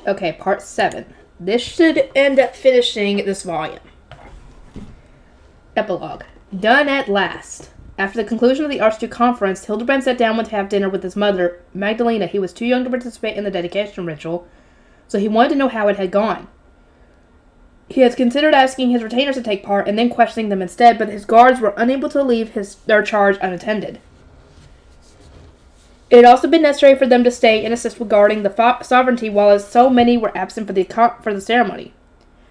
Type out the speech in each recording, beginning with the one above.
Okay, part 7. This should end up finishing this volume. Epilogue. Done at last. After the conclusion of the Archduke Conference, Hildebrand sat down to have dinner with his mother, Magdalena. He was too young to participate in the dedication ritual, so he wanted to know how it had gone. He had considered asking his retainers to take part and then questioning them instead, but his guards were unable to leave their charge unattended. It had also been necessary for them to stay and assist with guarding the sovereignty while so many were absent for the ceremony.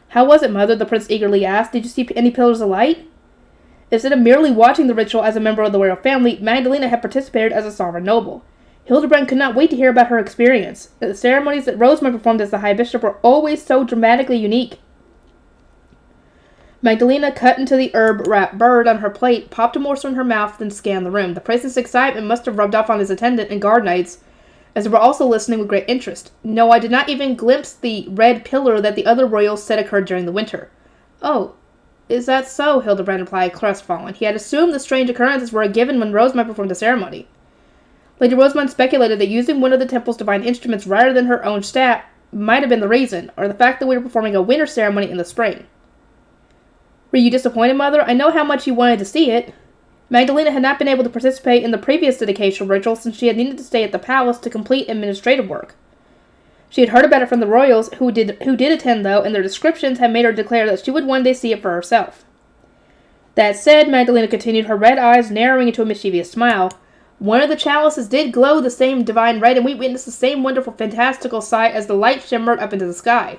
"How was it, Mother?" the prince eagerly asked. "Did you see any pillars of light?" Instead of merely watching the ritual as a member of the royal family, Magdalena had participated as a sovereign noble. Hildebrand could not wait to hear about her experience. The ceremonies that Rosamund performed as the High Bishop were always so dramatically unique. Magdalena cut into the herb-wrapped bird on her plate, popped a morsel in her mouth, then scanned the room. The prince's excitement must have rubbed off on his attendant and guard knights, as they were also listening with great interest. "No, I did not even glimpse the red pillar that the other royals said occurred during the winter." "Oh, is that so?" Hildebrand replied, crestfallen. He had assumed the strange occurrences were a given when Rosamund performed the ceremony. Lady Rosamund speculated that using one of the temple's divine instruments rather than her own staff might have been the reason, or the fact that we were performing a winter ceremony in the spring. "Were you disappointed, Mother? I know how much you wanted to see it." Magdalena had not been able to participate in the previous dedication ritual since she had needed to stay at the palace to complete administrative work. She had heard about it from the royals, who did attend, though, and their descriptions had made her declare that she would one day see it for herself. That said, Magdalena continued, her red eyes narrowing into a mischievous smile. "One of the chalices did glow the same divine red, and we witnessed the same wonderful, fantastical sight as the light shimmered up into the sky."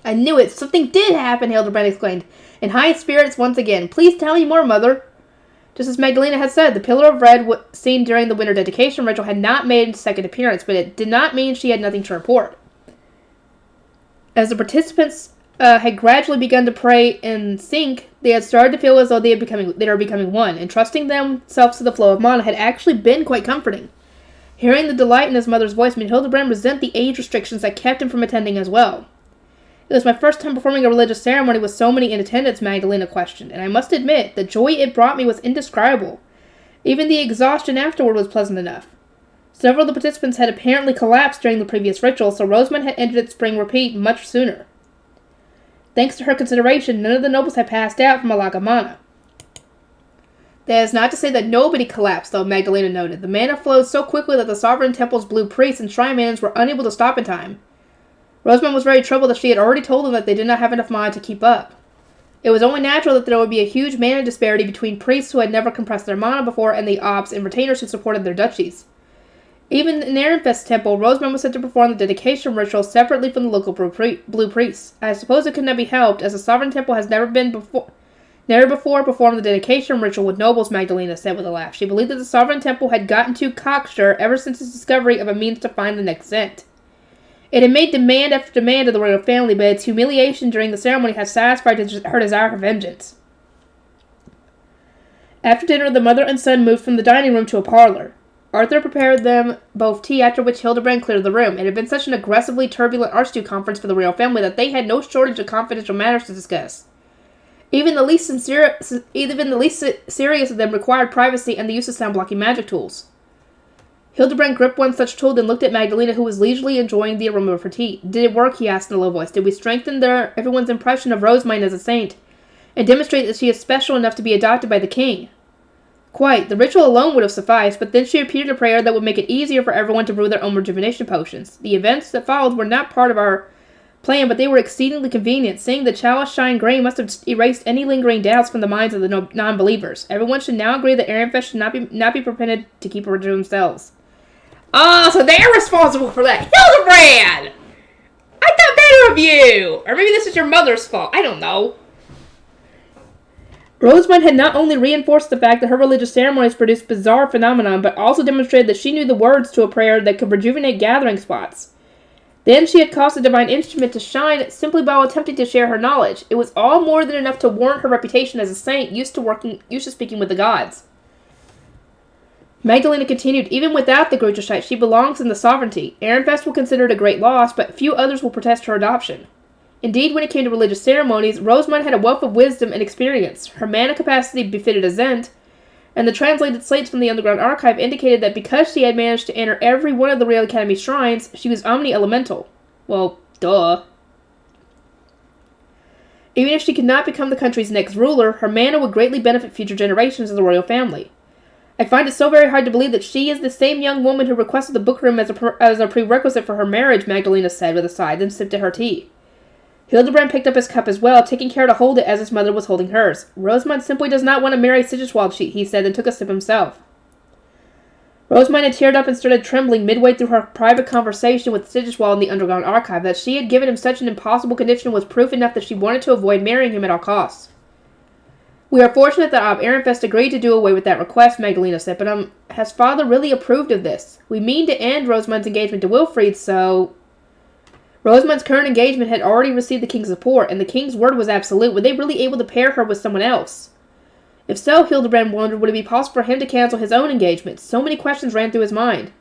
"I knew it! Something did happen!" Hildebrand exclaimed, in high spirits once again. "Please tell me more, Mother." Just as Magdalena had said, the pillar of red seen during the winter dedication ritual had not made its second appearance, but it did not mean she had nothing to report. As the participants had gradually begun to pray in sync, they had started to feel as though they were becoming one, and trusting themselves to the flow of mana had actually been quite comforting. Hearing the delight in his mother's voice made Hildebrand resent the age restrictions that kept him from attending as well. "It was my first time performing a religious ceremony with so many in attendance," Magdalena questioned, "and I must admit, the joy it brought me was indescribable. Even the exhaustion afterward was pleasant enough." Several of the participants had apparently collapsed during the previous ritual, so Rosamund had entered its spring repeat much sooner. Thanks to her consideration, none of the nobles had passed out from a lack of mana. That is not to say that nobody collapsed, though, Magdalena noted. The mana flowed so quickly that the sovereign temple's blue priests and shrine maids were unable to stop in time. Rosamund was very troubled that she had already told them that they did not have enough mana to keep up. It was only natural that there would be a huge mana disparity between priests who had never compressed their mana before and the ops and retainers who supported their duchies. Even in Ehrenfest's temple, Rosamund was said to perform the dedication ritual separately from the local blue priests. "I suppose it could not be helped, as the sovereign temple has never before performed the dedication ritual with nobles," Magdalena said with a laugh. She believed that the sovereign temple had gotten too cocksure ever since its discovery of a means to find the next cent. It had made demand after demand of the royal family, but its humiliation during the ceremony had satisfied her desire for vengeance. After dinner, the mother and son moved from the dining room to a parlor. Arthur prepared them both tea, after which Hildebrand cleared the room. It had been such an aggressively turbulent Archduke conference for the royal family that they had no shortage of confidential matters to discuss. Even the least serious of them required privacy and the use of sound-blocking magic tools. Hildebrand gripped one such tool, then looked at Magdalena, who was leisurely enjoying the aroma of her tea. "Did it work?" he asked in a low voice. "Did we strengthen everyone's impression of Rosamund as a saint, and demonstrate that she is special enough to be adopted by the king?" "Quite. The ritual alone would have sufficed, but then she repeated a prayer that would make it easier for everyone to brew their own rejuvenation potions. The events that followed were not part of our plan, but they were exceedingly convenient. Seeing the chalice shine gray must have erased any lingering doubts from the minds of the non-believers. Everyone should now agree that Ehrenfest should not be permitted to keep her to themselves." "Oh, so they're responsible for that. Hildebrand! I thought better of you! Or maybe this is your mother's fault. I don't know." Rosamund had not only reinforced the fact that her religious ceremonies produced bizarre phenomena, but also demonstrated that she knew the words to a prayer that could rejuvenate gathering spots. Then she had caused the divine instrument to shine simply by attempting to share her knowledge. It was all more than enough to warrant her reputation as a saint used to speaking with the gods. Magdalena continued, "Even without the Grutterscheid, she belongs in the sovereignty. Ehrenfest will consider it a great loss, but few others will protest her adoption." Indeed, when it came to religious ceremonies, Rosamund had a wealth of wisdom and experience. Her mana capacity befitted a Zend, and the translated slates from the Underground Archive indicated that because she had managed to enter every one of the Royal Academy shrines, she was omni-elemental. Well, duh. Even if she could not become the country's next ruler, her manner would greatly benefit future generations of the royal family. I find it so very hard to believe that she is the same young woman who requested the bookworm as a prerequisite for her marriage, Magdalena said with a sigh, then sipped at her tea. Hildebrand picked up his cup as well, taking care to hold it as his mother was holding hers. Rosamund simply does not want to marry Siggiswald, he said, and took a sip himself. Rosamund had teared up and started trembling midway through her private conversation with Siggiswald in the underground archive. That she had given him such an impossible condition was proof enough that she wanted to avoid marrying him at all costs. We are fortunate that Ob Ehrenfest agreed to do away with that request, Magdalena said, but has father really approved of this? We mean to end Rosamund's engagement to Wilfrid, so... Rosamund's current engagement had already received the king's support, and the king's word was absolute. Were they really able to pair her with someone else? If so, Hildebrand wondered, would it be possible for him to cancel his own engagement? So many questions ran through his mind.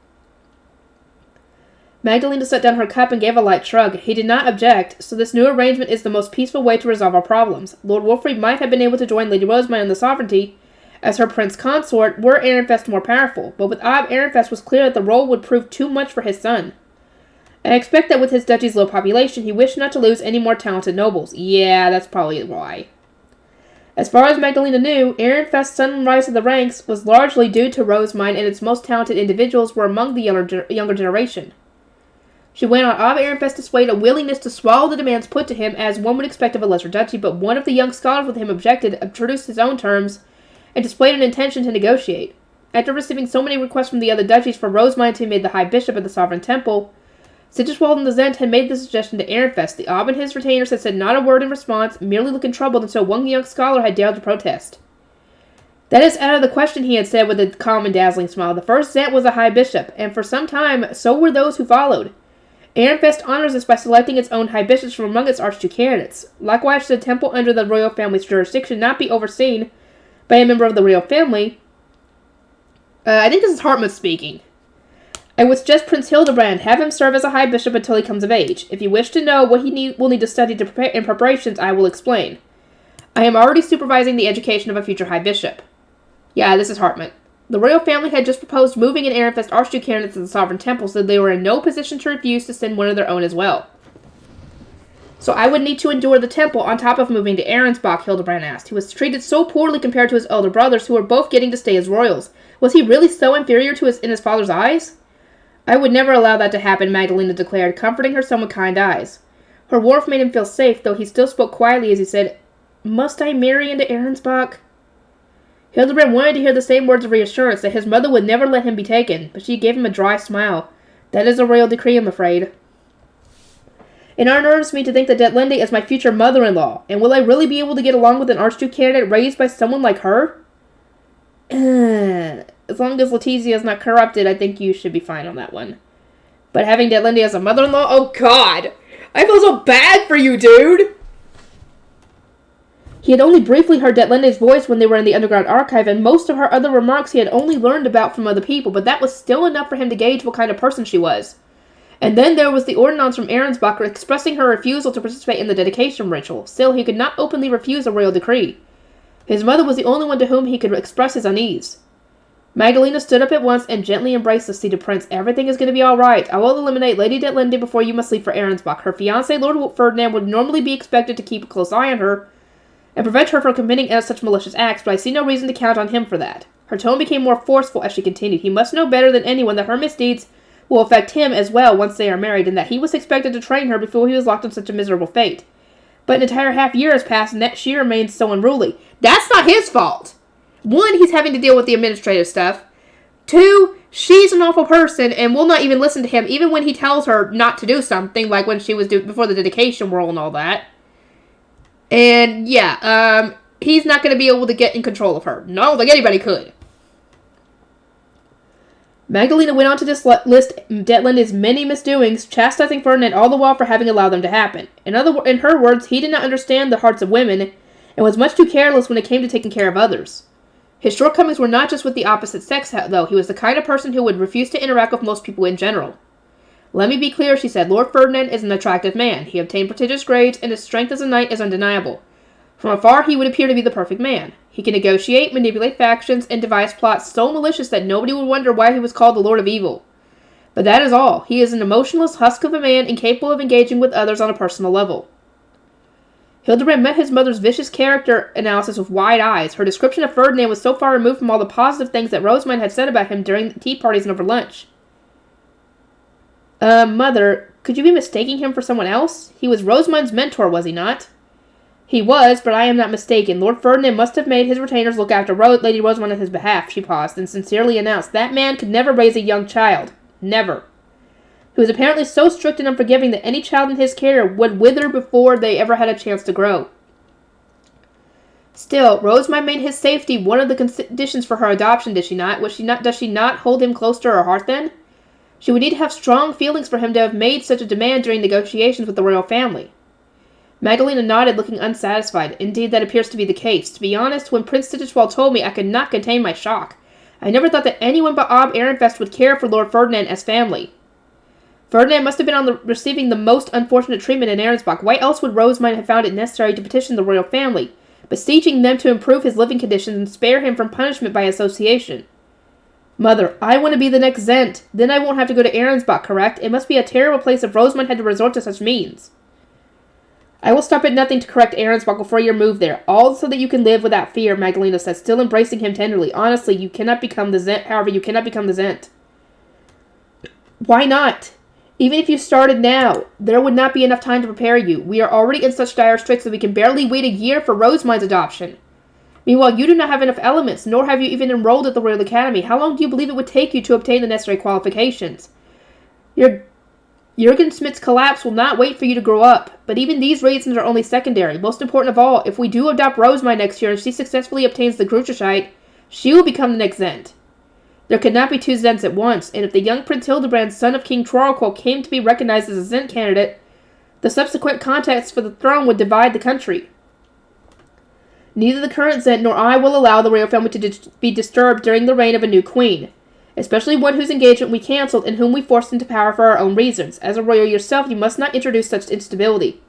Magdalena set down her cup and gave a light shrug. He did not object, so this new arrangement is the most peaceful way to resolve our problems. Lord Wilfrid might have been able to join Lady Rosamund in the sovereignty as her prince consort were Ehrenfest more powerful, but with Ob Ehrenfest was clear that the role would prove too much for his son. I expect that with his duchy's low population, he wished not to lose any more talented nobles. Yeah, that's probably why. As far as Magdalena knew, Ehrenfest's sudden rise to the ranks was largely due to Rosamund, and its most talented individuals were among the younger generation. She went on Ob Ehrenfest displayed a willingness to swallow the demands put to him as one would expect of a lesser duchy, but one of the young scholars with him objected, introduced his own terms, and displayed an intention to negotiate. After receiving so many requests from the other duchies for Rosamund to be made the High Bishop of the Sovereign Temple, Siggiswald and the Zent had made the suggestion to Ehrenfest. The Ob and his retainers had said not a word in response, merely looking troubled until one young scholar had dared to protest. That is out of the question, he had said with a calm and dazzling smile. The first Zent was a High Bishop, and for some time so were those who followed. Ehrenfest honors this by selecting its own High Bishops from among its Archduke candidates. Likewise, should a temple under the royal family's jurisdiction not be overseen by a member of the royal family. I think this is Hartmut speaking. I would suggest Prince Hildebrand have him serve as a High Bishop until he comes of age. If you wish to know what he will need to study in preparations, I will explain. I am already supervising the education of a future High Bishop. Yeah, this is Hartmut. The royal family had just proposed moving in Ehrenfest Archduke candidates to the Sovereign Temple, so they were in no position to refuse to send one of their own as well. So I would need to endure the temple on top of moving to Arensbach, Hildebrand asked. He was treated so poorly compared to his elder brothers, who were both getting to stay as royals. Was he really so inferior to in his father's eyes? I would never allow that to happen, Magdalena declared, comforting her son with kind eyes. Her warmth made him feel safe, though he still spoke quietly as he said, Must I marry into Arensbach? Hildebrand wanted to hear the same words of reassurance, that his mother would never let him be taken, but she gave him a dry smile. That is a royal decree, I'm afraid. It unnerves me to think that Detlinde is my future mother-in-law, and will I really be able to get along with an Archduke candidate raised by someone like her? As long as Letizia is not corrupted, I think you should be fine on that one. But having Detlinde as a mother-in-law? Oh, God! I feel so bad for you, dude! He had only briefly heard Detlinde's voice when they were in the underground archive, and most of her other remarks he had only learned about from other people, but that was still enough for him to gauge what kind of person she was. And then there was the ordinance from Arensbach expressing her refusal to participate in the dedication ritual. Still, he could not openly refuse a royal decree. His mother was the only one to whom he could express his unease. Magdalena stood up at once and gently embraced the seated prince. Everything is going to be all right. I will eliminate Lady Detlinde before you must leave for Arensbach. Her fiancé, Lord Ferdinand, would normally be expected to keep a close eye on her and prevent her from committing such malicious acts, but I see no reason to count on him for that. Her tone became more forceful as she continued. He must know better than anyone that her misdeeds will affect him as well once they are married, and that he was expected to train her before he was locked on such a miserable fate. But an entire half-year has passed, and yet she remains so unruly. That's not his fault! 1, he's having to deal with the administrative stuff. 2, she's an awful person and will not even listen to him, even when he tells her not to do something, like when she was before the dedication whirl and all that. And, yeah, he's not going to be able to get in control of her. No, I don't think anybody could. Magdalena went on to list Detlinde's many misdoings, chastising Ferdinand all the while for having allowed them to happen. In her words, he did not understand the hearts of women, and was much too careless when it came to taking care of others. His shortcomings were not just with the opposite sex, though. He was the kind of person who would refuse to interact with most people in general. Let me be clear, she said. Lord Ferdinand is an attractive man. He obtained prestigious grades, and his strength as a knight is undeniable. From afar, he would appear to be the perfect man. He can negotiate, manipulate factions, and devise plots so malicious that nobody would wonder why he was called the Lord of Evil. But that is all. He is an emotionless husk of a man incapable of engaging with others on a personal level. Hildebrand met his mother's vicious character analysis with wide eyes. Her description of Ferdinand was so far removed from all the positive things that Rosamund had said about him during the tea parties and over lunch. Mother, could you be mistaking him for someone else? He was Rosamund's mentor, was he not? He was, but I am not mistaken. Lord Ferdinand must have made his retainers look after Lady Rosamund on his behalf. She paused, and sincerely announced, that man could never raise a young child. Never. He was apparently so strict and unforgiving that any child in his care would wither before they ever had a chance to grow. Still, Rosamund made his safety one of the conditions for her adoption, did she not? Does she not hold him close to her heart, then? She would need to have strong feelings for him to have made such a demand during negotiations with the royal family. Magdalena nodded, looking unsatisfied. Indeed, that appears to be the case. To be honest, when Prince Stitchwell told me, I could not contain my shock. I never thought that anyone but Ob Ehrenfest would care for Lord Ferdinand as family. Ferdinand must have been receiving the most unfortunate treatment in Arensbach. Why else would Rosamund have found it necessary to petition the royal family, beseeching them to improve his living conditions and spare him from punishment by association? Mother, I want to be the next Zent. Then I won't have to go to Arensbach, correct? It must be a terrible place if Rosamund had to resort to such means. I will stop at nothing to correct Arensbach before your move there, all so that you can live without fear, Magdalena said, still embracing him tenderly. Honestly, you cannot become the Zent. However, you cannot become the Zent. Why not? Even if you started now, there would not be enough time to prepare you. We are already in such dire straits that we can barely wait a year for Rosamund's adoption. Meanwhile, you do not have enough elements, nor have you even enrolled at the Royal Academy. How long do you believe it would take you to obtain the necessary qualifications? Jürgen Smith's collapse will not wait for you to grow up, but even these reasons are only secondary. Most important of all, if we do adopt Rosamund next year and she successfully obtains the Grucheshite, she will become the next Zent. There could not be two Zents at once, and if the young Prince Hildebrand, son of King Trorkel, came to be recognized as a Zent candidate, the subsequent contests for the throne would divide the country. Neither the current Zent nor I will allow the royal family to be disturbed during the reign of a new queen, especially one whose engagement we cancelled and whom we forced into power for our own reasons. As a royal yourself, you must not introduce such instability.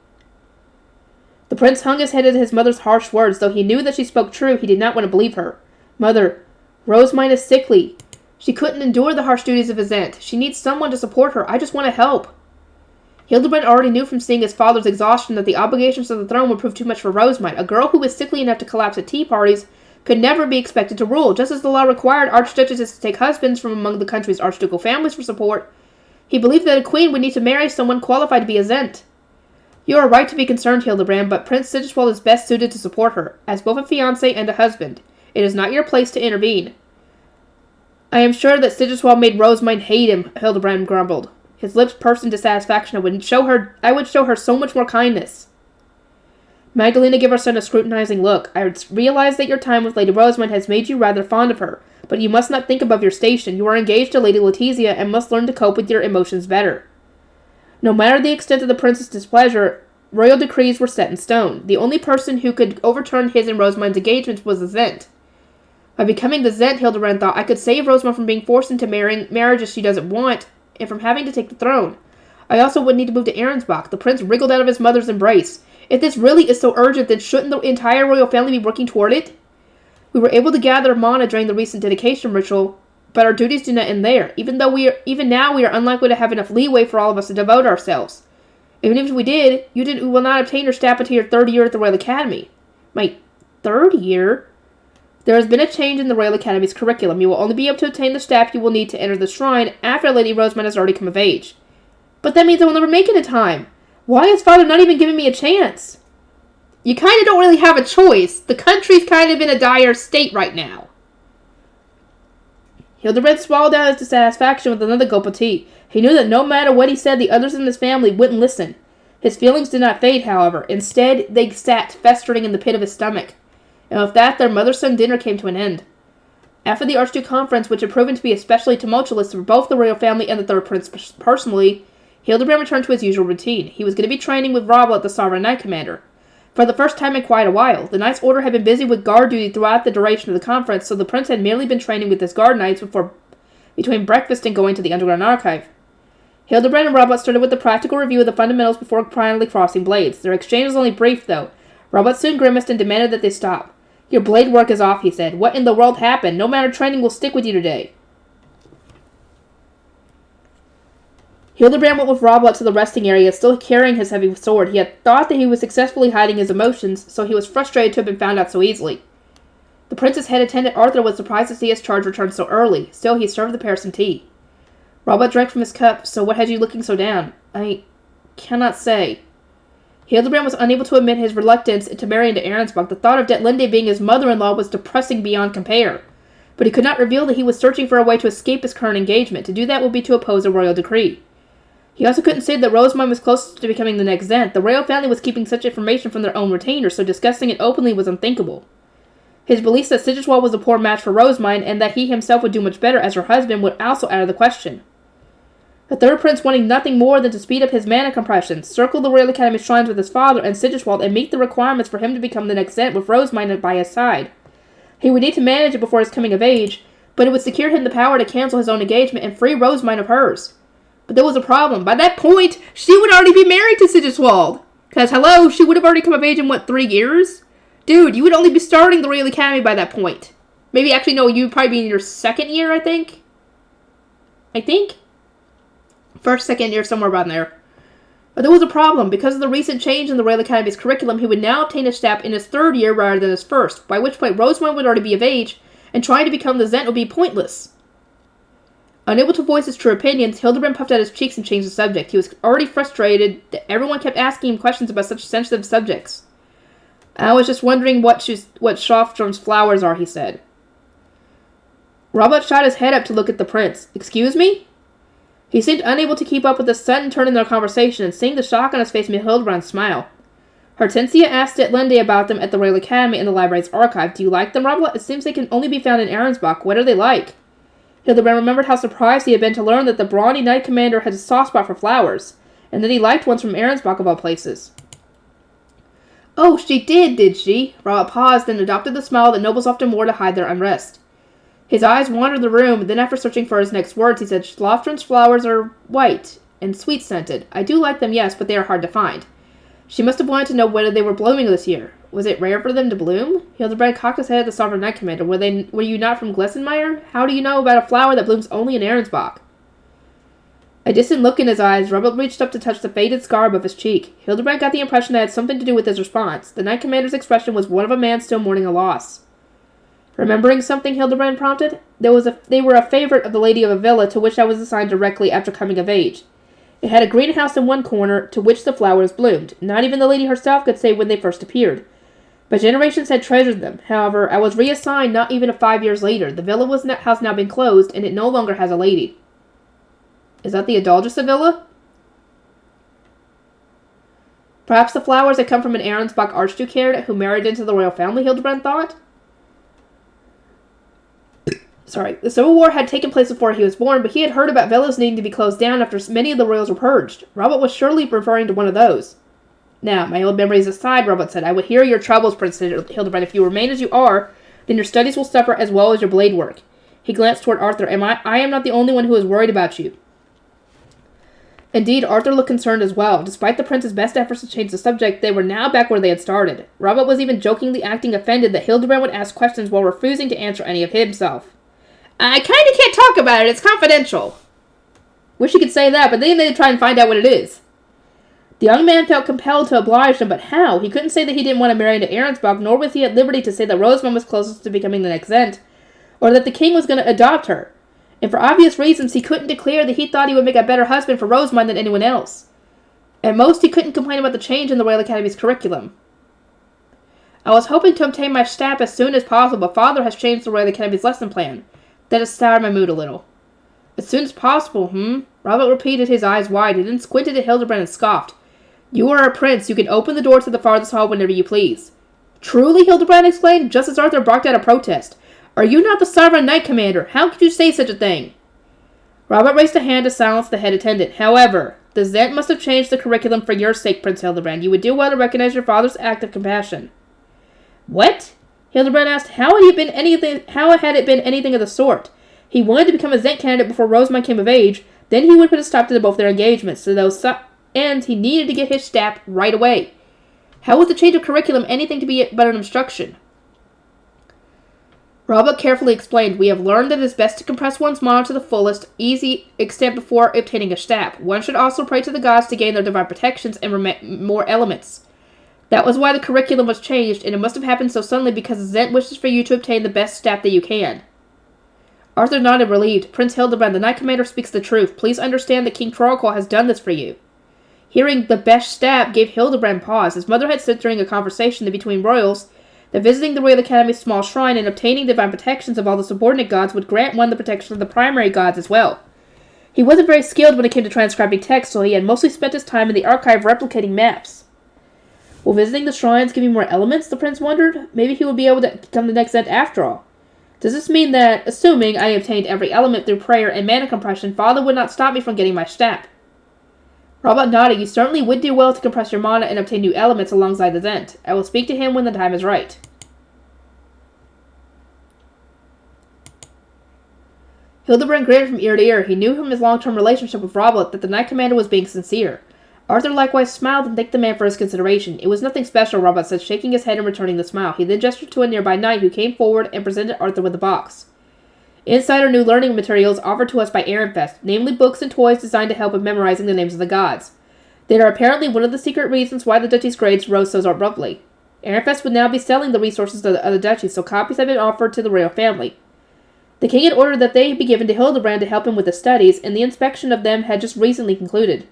The prince hung his head at his mother's harsh words. Though he knew that she spoke true, he did not want to believe her. Mother, Rosamund is sickly. She couldn't endure the harsh duties of a Zent. She needs someone to support her. I just want to help. Hildebrand already knew from seeing his father's exhaustion that the obligations of the throne would prove too much for Rosamund. A girl who was sickly enough to collapse at tea parties could never be expected to rule. Just as the law required archduchesses to take husbands from among the country's archducal families for support, he believed that a queen would need to marry someone qualified to be a Zent. You are right to be concerned, Hildebrand, but Prince Stitchwell is best suited to support her, as both a fiancé and a husband. It is not your place to intervene. I am sure that Stitchwell made Rosamund hate him, Hildebrand grumbled. His lips pursed in dissatisfaction. I would show her so much more kindness. Magdalena gave her son a scrutinizing look. I realize that your time with Lady Rosamund has made you rather fond of her, but you must not think above your station. You are engaged to Lady Letizia and must learn to cope with your emotions better. No matter the extent of the prince's displeasure, royal decrees were set in stone. The only person who could overturn his and Rosamund's engagements was the Zent. By becoming the Zent, Hildebrand thought, I could save Rosamund from being forced into marriages she doesn't want, and from having to take the throne. I also would need to move to Arensbach. The prince wriggled out of his mother's embrace. If this really is so urgent, then shouldn't the entire royal family be working toward it? We were able to gather mana during the recent dedication ritual, but our duties do not end there. Even now we are unlikely to have enough leeway for all of us to devote ourselves. Even if we did, you will not obtain your staff until your third year at the Royal Academy. My third year? There has been a change in the Royal Academy's curriculum. You will only be able to obtain the staff you will need to enter the shrine after Lady Rosamund has already come of age. But that means I will never make it in time. Why is Father not even giving me a chance? You kind of don't really have a choice. The country's kind of in a dire state right now. Hildebrand swallowed down his dissatisfaction with another gulp of tea. He knew that no matter what he said, the others in his family wouldn't listen. His feelings did not fade, however. Instead, they sat festering in the pit of his stomach. And with that, their mother-son dinner came to an end. After the Archduke Conference, which had proven to be especially tumultuous for both the royal family and the third prince personally, Hildebrand returned to his usual routine. He was going to be training with Robert, the Sovereign Knight Commander. For the first time in quite a while, the Knight's Order had been busy with guard duty throughout the duration of the conference, so the prince had merely been training with his guard knights between breakfast and going to the Underground Archive. Hildebrand and Robert started with a practical review of the fundamentals before finally crossing blades. Their exchange was only brief, though. Robert soon grimaced and demanded that they stop. Your blade work is off, he said. What in the world happened? No matter training will stick with you today. Hildebrand went with Robert to the resting area, still carrying his heavy sword. He had thought that he was successfully hiding his emotions, so he was frustrated to have been found out so easily. The prince's head attendant Arthur was surprised to see his charge return so early. Still, he served the pair some tea. Robert drank from his cup. So what had you looking so down? I cannot say. Hildebrand was unable to admit his reluctance to marry into Arensbach. The thought of Detlinde being his mother-in-law was depressing beyond compare. But he could not reveal that he was searching for a way to escape his current engagement. To do that would be to oppose a royal decree. He also couldn't say that Rosamund was closest to becoming the next Zent. The royal family was keeping such information from their own retainers, so discussing it openly was unthinkable. His belief that Sigiswald was a poor match for Rosamund, and that he himself would do much better as her husband, would also out of the question. The third prince, wanting nothing more than to speed up his mana compression, circled the Royal Academy shrines with his father and Sigiswald and meet the requirements for him to become the next Zent with Rosamund by his side. He would need to manage it before his coming of age, but it would secure him the power to cancel his own engagement and free Rosamund of hers. But there was a problem. By that point, she would already be married to Sigiswald. Because, hello, she would have already come of age in, 3 years? Dude, you would only be starting the Royal Academy by that point. Maybe, actually, no, you would probably be in your 2nd year, I think. First, 2nd year, somewhere around there. But there was a problem. Because of the recent change in the Royal Academy's curriculum, he would now obtain his staff in his 3rd year rather than his 1st, by which point Rosamund would already be of age, and trying to become the Zent would be pointless. Unable to voice his true opinions, Hildebrand puffed out his cheeks and changed the subject. He was already frustrated that everyone kept asking him questions about such sensitive subjects. I was just wondering what Schofstrom's flowers are, he said. Robert shot his head up to look at the prince. Excuse me? He seemed unable to keep up with the sudden turn in their conversation, and seeing the shock on his face made Hildebrand smile. Hortensia asked Detlinde about them at the Royal Academy in the library's archive. Do you like them, Robert? It seems they can only be found in Arensbach. What are they like? Hildebrand remembered how surprised he had been to learn that the brawny knight commander had a soft spot for flowers, and that he liked ones from Arensbach of all places. Oh, she did she? Robert paused, then adopted the smile that nobles often wore to hide their unrest. His eyes wandered the room, and then after searching for his next words, he said, Schlaftrum's flowers are white and sweet-scented. I do like them, yes, but they are hard to find. She must have wanted to know whether they were blooming this year. Was it rare for them to bloom? Hildebrand cocked his head at the sovereign knight commander. Were you not from Glesenmeyer? How do you know about a flower that blooms only in Arensbach? A distant look in his eyes, Robert reached up to touch the faded scar above his cheek. Hildebrand got the impression that it had something to do with his response. The knight commander's expression was one of a man still mourning a loss. Remembering something, Hildebrand prompted? They were a favorite of the lady of a villa to which I was assigned directly after coming of age. It had a greenhouse in one corner, to which the flowers bloomed. Not even the lady herself could say when they first appeared. But generations had treasured them. However, I was reassigned not even 5 years later. The villa has now been closed, and it no longer has a lady. Is that the Adalgisa villa? Perhaps the flowers had come from an Arensbach archduke who married into the royal family, Hildebrand thought. The Civil War had taken place before he was born, but he had heard about villas needing to be closed down after many of the royals were purged. Robert was surely referring to one of those. Now, my old memories aside, Robert said, I would hear your troubles, Prince Hildebrand. If you remain as you are, then your studies will suffer as well as your blade work. He glanced toward Arthur. I am not the only one who is worried about you. Indeed, Arthur looked concerned as well. Despite the prince's best efforts to change the subject, they were now back where they had started. Robert was even jokingly acting offended that Hildebrand would ask questions while refusing to answer any of himself. I kind of can't talk about it. It's confidential. Wish he could say that, but then they'd try and find out what it is. The young man felt compelled to oblige them, but how? He couldn't say that he didn't want to marry into Arensbach, nor was he at liberty to say that Rosamund was closest to becoming the next Zent, or that the king was going to adopt her. And for obvious reasons, he couldn't declare that he thought he would make a better husband for Rosamund than anyone else. At most, he couldn't complain about the change in the Royal Academy's curriculum. I was hoping to obtain my staff as soon as possible, but Father has changed the Royal Academy's lesson plan. That has soured my mood a little. As soon as possible, Robert repeated, his eyes wide, and then squinted at Hildebrand and scoffed. You are a prince. You can open the door to the farthest hall whenever you please. Truly, Hildebrand exclaimed, just as Arthur barked out a protest. Are you not the sovereign knight commander? How could you say such a thing? Robert raised a hand to silence the head attendant. However, the Zent must have changed the curriculum for your sake, Prince Hildebrand. You would do well to recognize your father's act of compassion. What? Hildebrand asked. How had it been anything of the sort? He wanted to become a Zent candidate before Rosamund came of age. Then he would put a stop to both their engagements. To those ends, he needed to get his staff right away. How was the change of curriculum anything to be but an obstruction? Robert carefully explained, "We have learned that it is best to compress one's mana to the fullest, easy extent before obtaining a staff. One should also pray to the gods to gain their divine protections and more elements. That was why the curriculum was changed, and it must have happened so suddenly because Zent wishes for you to obtain the best staff that you can." Arthur nodded, relieved. "Prince Hildebrand, the Knight Commander speaks the truth. Please understand that King Torquil has done this for you." Hearing the best staff gave Hildebrand pause. His mother had said during a conversation between royals that visiting the Royal Academy's small shrine and obtaining divine protections of all the subordinate gods would grant one the protection of the primary gods as well. He wasn't very skilled when it came to transcribing text, so he had mostly spent his time in the archive replicating maps. Will visiting the shrines give me more elements? The prince wondered. Maybe he would be able to become the next Zent after all. Does this mean that, assuming I obtained every element through prayer and mana compression, Father would not stop me from getting my staff? Robot nodded. "You certainly would do well to compress your mana and obtain new elements alongside the Zent. I will speak to him when the time is right." Hildebrand grinned from ear to ear. He knew from his long-term relationship with Robert that the Knight Commander was being sincere. Arthur likewise smiled and thanked the man for his consideration. "It was nothing special," Robert said, shaking his head and returning the smile. He then gestured to a nearby knight who came forward and presented Arthur with a box. "Inside are new learning materials offered to us by Ehrenfest, namely books and toys designed to help with memorizing the names of the gods. They are apparently one of the secret reasons why the duchy's grades rose so abruptly. Ehrenfest would now be selling the resources of the duchy, so copies have been offered to the royal family. The king had ordered that they be given to Hildebrand to help him with the studies, and the inspection of them had just recently concluded."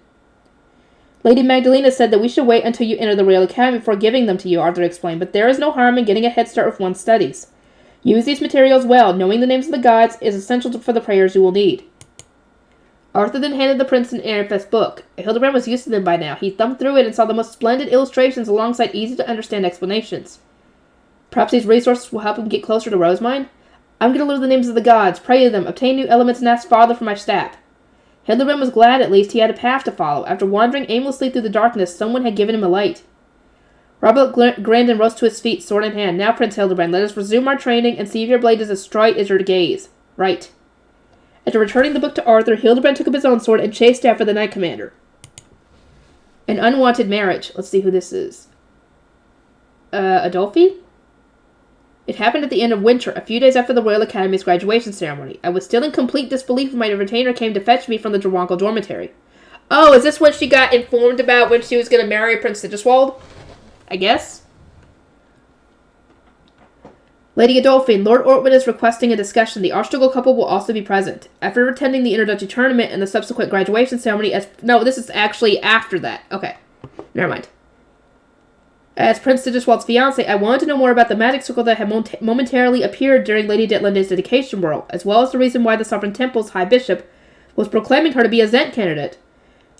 "Lady Magdalena said that we should wait until you enter the Royal Academy before giving them to you," Arthur explained, "but there is no harm in getting a head start with one's studies. Use these materials well. Knowing the names of the gods is essential for the prayers you will need." Arthur then handed the prince an Ehrenfest book. Hildebrand was used to them by now. He thumbed through it and saw the most splendid illustrations alongside easy-to-understand explanations. Perhaps these resources will help him get closer to Rosemine? "I'm going to learn the names of the gods, pray to them, obtain new elements, and ask Father for my staff." Hildebrand was glad at least he had a path to follow. After wandering aimlessly through the darkness, someone had given him a light. Robert grinned and rose to his feet, sword in hand. "Now, Prince Hildebrand, let us resume our training and see if your blade is as straight as your gaze." "Right." After returning the book to Arthur, Hildebrand took up his own sword and chased after the Knight Commander. An unwanted marriage. Let's see who this is. Adolphe? It happened at the end of winter, a few days after the Royal Academy's graduation ceremony. I was still in complete disbelief when my retainer came to fetch me from the Drawanko dormitory. Oh, is this when she got informed about when she was going to marry Prince Sigiswald? I guess. "Lady Adolphine, Lord Ortwin is requesting a discussion. The Archducal couple will also be present. After attending the Interduchy tournament and the subsequent graduation ceremony No, this is actually after that. Okay. Never mind. As Prince Sigiswald's fiancé, I wanted to know more about the magic circle that had momentarily appeared during Lady Detlinde's dedication whirl, as well as the reason why the Sovereign Temple's High Bishop was proclaiming her to be a Zent candidate.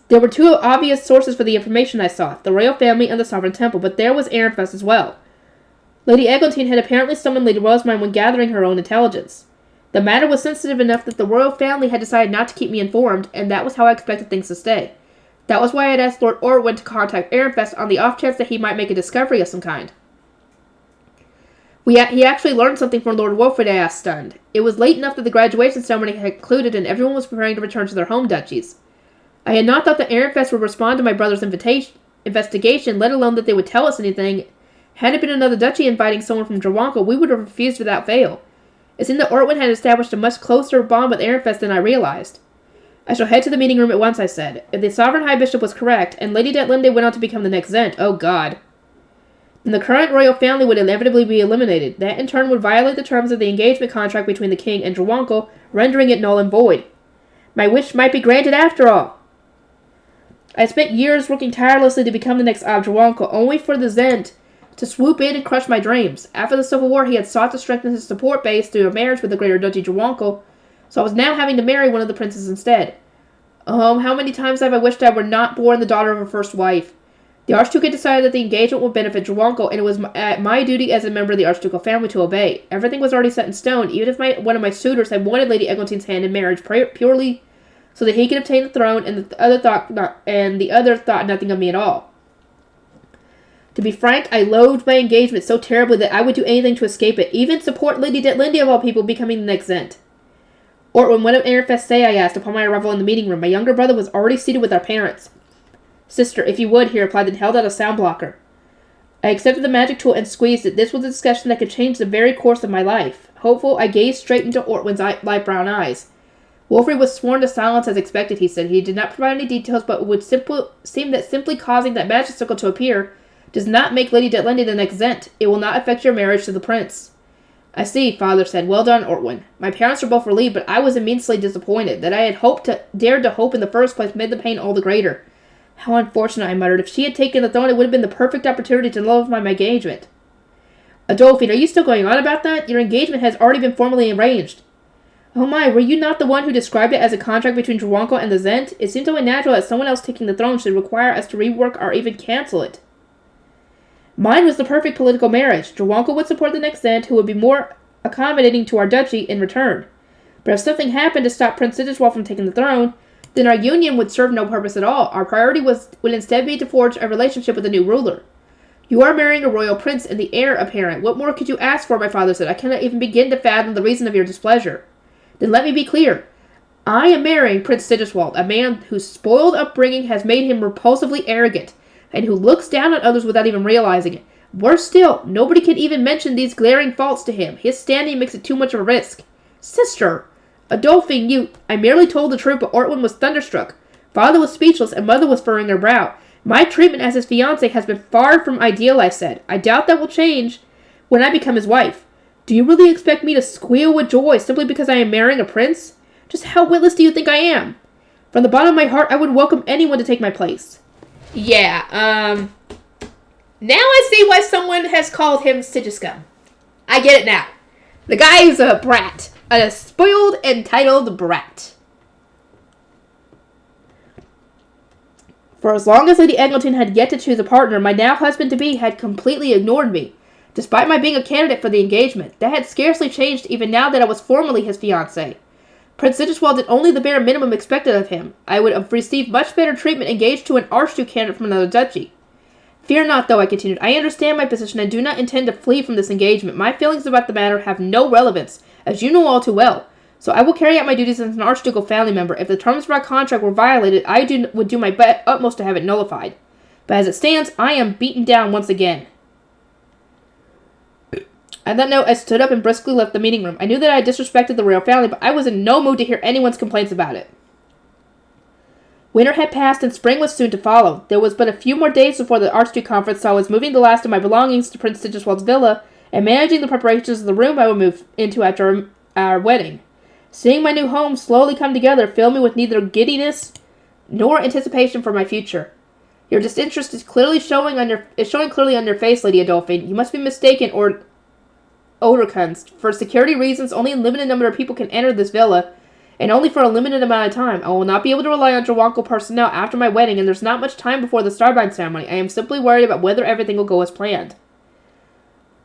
There were two obvious sources for the information I sought, the royal family and the Sovereign Temple, but there was Ehrenfest as well. Lady Eglantine had apparently summoned Lady Rosemine when gathering her own intelligence. The matter was sensitive enough that the royal family had decided not to keep me informed, and that was how I expected things to stay. That was why I had asked Lord Ortwin to contact Ehrenfest on the off chance that he might make a discovery of some kind. He actually learned something from Lord Wolfrid, I asked, stunned. It was late enough that the graduation ceremony had concluded and everyone was preparing to return to their home duchies. I had not thought that Ehrenfest would respond to my brother's investigation, let alone that they would tell us anything. Had it been another duchy inviting someone from Drawanko, we would have refused without fail. It seemed that Ortwin had established a much closer bond with Ehrenfest than I realized. I shall head to the meeting room at once, I said. If the Sovereign High Bishop was correct, and Lady Detlinde went on to become the next Zent, oh God. Then the current royal family would inevitably be eliminated. That in turn would violate the terms of the engagement contract between the king and Drawanko, rendering it null and void. My wish might be granted after all. I spent years working tirelessly to become the next Drawanko, only for the Zent to swoop in and crush my dreams. After the Civil War, he had sought to strengthen his support base through a marriage with the Greater Duchy Drawanko, so I was now having to marry one of the princes instead. How many times have I wished I were not born the daughter of a first wife? The Archduke had decided that the engagement would benefit Drawanko, and it was my duty as a member of the Archducal family to obey. Everything was already set in stone, even if one of my suitors had wanted Lady Eglantine's hand in marriage purely so that he could obtain the throne, and the other thought nothing of me at all. To be frank, I loathed my engagement so terribly that I would do anything to escape it, even support Lady Detlinde of all people becoming the next Zent. Ortwin, what did Ehrenfest say? I asked upon my arrival in the meeting room. My younger brother was already seated with our parents. Sister, if you would, he replied, then held out a sound blocker. I accepted the magic tool and squeezed it. This was a discussion that could change the very course of my life. Hopeful, I gazed straight into Ortwin's light brown eyes. Wolfrey was sworn to silence as expected, he said. He did not provide any details, but it would seem that simply causing that magic circle to appear does not make Lady Detlendi the next Zent. It will not affect your marriage to the prince. I see, Father said. Well done, Ortwin. My parents were both relieved, but I was immensely disappointed. That I had dared to hope in the first place made the pain all the greater. How unfortunate, I muttered. If she had taken the throne, it would have been the perfect opportunity to nullify my engagement. Adolphine, are you still going on about that? Your engagement has already been formally arranged. Oh my, were you not the one who described it as a contract between Trawanko and the Zent? It seems only natural that someone else taking the throne should require us to rework or even cancel it. Mine was the perfect political marriage. Trawanko would support the next Zent, who would be more accommodating to our duchy in return. But if something happened to stop Prince Siggiswald from taking the throne, then our union would serve no purpose at all. Our priority would instead be to forge a relationship with a new ruler. You are marrying a royal prince and the heir apparent. What more could you ask for, my father said. I cannot even begin to fathom the reason of your displeasure. Then let me be clear. I am marrying Prince Siggiswald, a man whose spoiled upbringing has made him repulsively arrogant, and who looks down on others without even realizing it. Worse still, nobody can even mention these glaring faults to him. His standing makes it too much of a risk. Sister! Adolphine, I merely told the truth, but Ortwin was thunderstruck. Father was speechless, and Mother was furrowing her brow. My treatment as his fiancé has been far from ideal, I said. I doubt that will change when I become his wife. Do you really expect me to squeal with joy simply because I am marrying a prince? Just how witless do you think I am? From the bottom of my heart, I would welcome anyone to take my place. Yeah, now I see why someone has called him Sigiscum. I get it now. The guy is a brat. A spoiled, entitled brat. For as long as Lady Eglinton had yet to choose a partner, my now husband-to-be had completely ignored me, despite my being a candidate for the engagement. That had scarcely changed even now that I was formally his fiancé. Prince Siggiswald did only the bare minimum expected of him. I would have received much better treatment engaged to an archduke candidate from another duchy. Fear not, though, I continued. I understand my position and do not intend to flee from this engagement. My feelings about the matter have no relevance, as you know all too well. So I will carry out my duties as an archducal family member. If the terms of our contract were violated, I would do my utmost to have it nullified. But as it stands, I am beaten down once again. At that note, I stood up and briskly left the meeting room. I knew that I had disrespected the royal family, but I was in no mood to hear anyone's complaints about it. Winter had passed and spring was soon to follow. There was but a few more days before the Archduke conference, so I was moving the last of my belongings to Prince Siggiswald's villa and managing the preparations of the room I would move into after our wedding. Seeing my new home slowly come together filled me with neither giddiness nor anticipation for my future. Your disinterest is clearly showing clearly on your face, Lady Adolphine. You must be mistaken, or Oderkunst. For security reasons, only a limited number of people can enter this villa, and only for a limited amount of time. I will not be able to rely on Trawanko personnel after my wedding, and there's not much time before the Starbind ceremony. I am simply worried about whether everything will go as planned.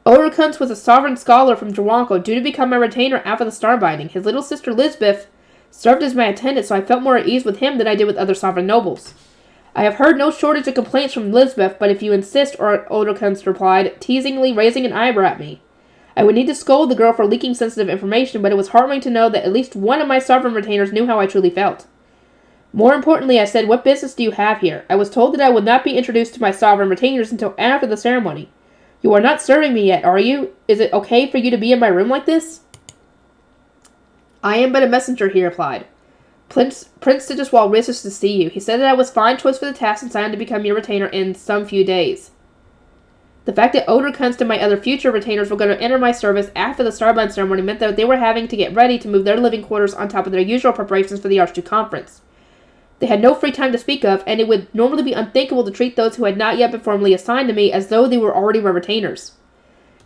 Oderkunst was a sovereign scholar from Trawanko, due to become my retainer after the Starbinding. His little sister Lisbeth served as my attendant, so I felt more at ease with him than I did with other sovereign nobles. I have heard no shortage of complaints from Lisbeth, but if you insist, Oderkunst replied, teasingly raising an eyebrow at me. I would need to scold the girl for leaking sensitive information, but it was heartening to know that at least one of my sovereign retainers knew how I truly felt. More importantly, I said, what business do you have here? I was told that I would not be introduced to my sovereign retainers until after the ceremony. You are not serving me yet, are you? Is it okay for you to be in my room like this? I am but a messenger, he replied. Prince Siggiswald wishes to see you. He said that I was fine choice for the task and signed to become your retainer in some few days. The fact that Oderkunst and my other future retainers were going to enter my service after the Starbind ceremony meant that they were having to get ready to move their living quarters on top of their usual preparations for the Archduke Conference. They had no free time to speak of, and it would normally be unthinkable to treat those who had not yet been formally assigned to me as though they were already my retainers.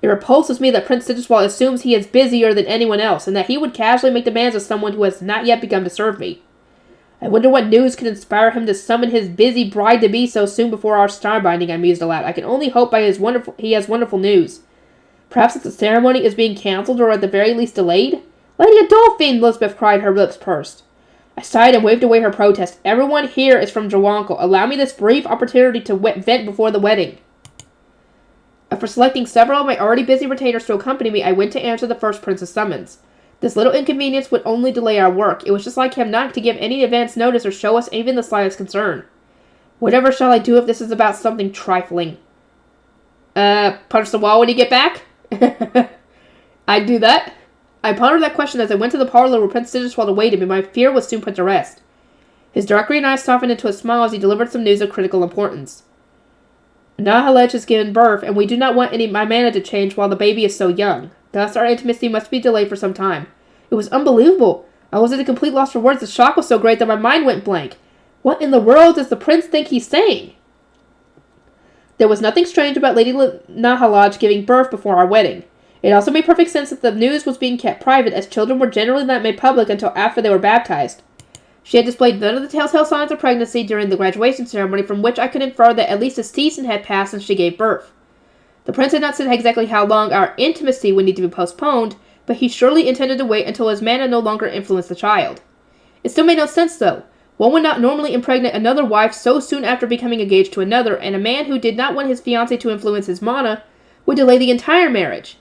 It repulses me that Prince Siggiswald assumes he is busier than anyone else, and that he would casually make demands of someone who has not yet begun to serve me. I wonder what news could inspire him to summon his busy bride-to-be so soon before our Starbinding, I mused aloud. I can only hope he has wonderful news. Perhaps that the ceremony is being cancelled or at the very least delayed? Lady Adolphine, Lisbeth cried, her lips pursed. I sighed and waved away her protest. Everyone here is from Trawanko. Allow me this brief opportunity to vent before the wedding. After selecting several of my already busy retainers to accompany me, I went to answer the first prince's summons. This little inconvenience would only delay our work. It was just like him not to give any advance notice or show us even the slightest concern. Whatever shall I do if this is about something trifling? Punch the wall when you get back? I'd do that. I pondered that question as I went to the parlor where Prince Digistwald awaited me, my fear was soon put to rest. His dark green eyes softened into a smile as he delivered some news of critical importance. Nahalech has given birth, and we do not want my mana to change while the baby is so young. Thus, our intimacy must be delayed for some time. It was unbelievable. I was at a complete loss for words. The shock was so great that my mind went blank. What in the world does the prince think he's saying? There was nothing strange about Lady Nahalaj giving birth before our wedding. It also made perfect sense that the news was being kept private, as children were generally not made public until after they were baptized. She had displayed none of the telltale signs of pregnancy during the graduation ceremony, from which I could infer that at least a season had passed since she gave birth. The prince had not said exactly how long our intimacy would need to be postponed, but he surely intended to wait until his mana no longer influenced the child. It still made no sense, though. One would not normally impregnate another wife so soon after becoming engaged to another, and a man who did not want his fiancée to influence his mana would delay the entire marriage.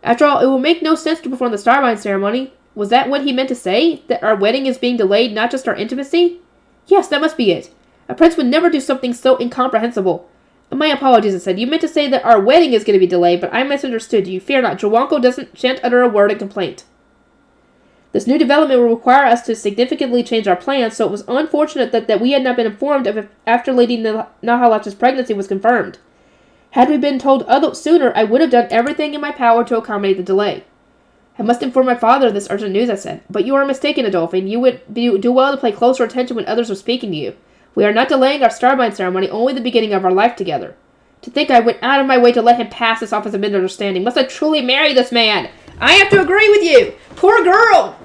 After all, it would make no sense to perform the starbind ceremony. Was that what he meant to say? That our wedding is being delayed, not just our intimacy? Yes, that must be it. A prince would never do something so incomprehensible. My apologies, I said. You meant to say that our wedding is going to be delayed, but I misunderstood you. Fear not. Jawanko shan't utter a word in complaint. This new development will require us to significantly change our plans, so it was unfortunate that we had not been informed of it after Lady Nahalach's pregnancy was confirmed. Had we been told sooner, I would have done everything in my power to accommodate the delay. I must inform my father of this urgent news, I said. But you are mistaken, Adolphine. You would do well to pay closer attention when others are speaking to you. We are not delaying our starbind ceremony, only the beginning of our life together. To think I went out of my way to let him pass this off as a misunderstanding. Must I truly marry this man? I have to agree with you. Poor girl.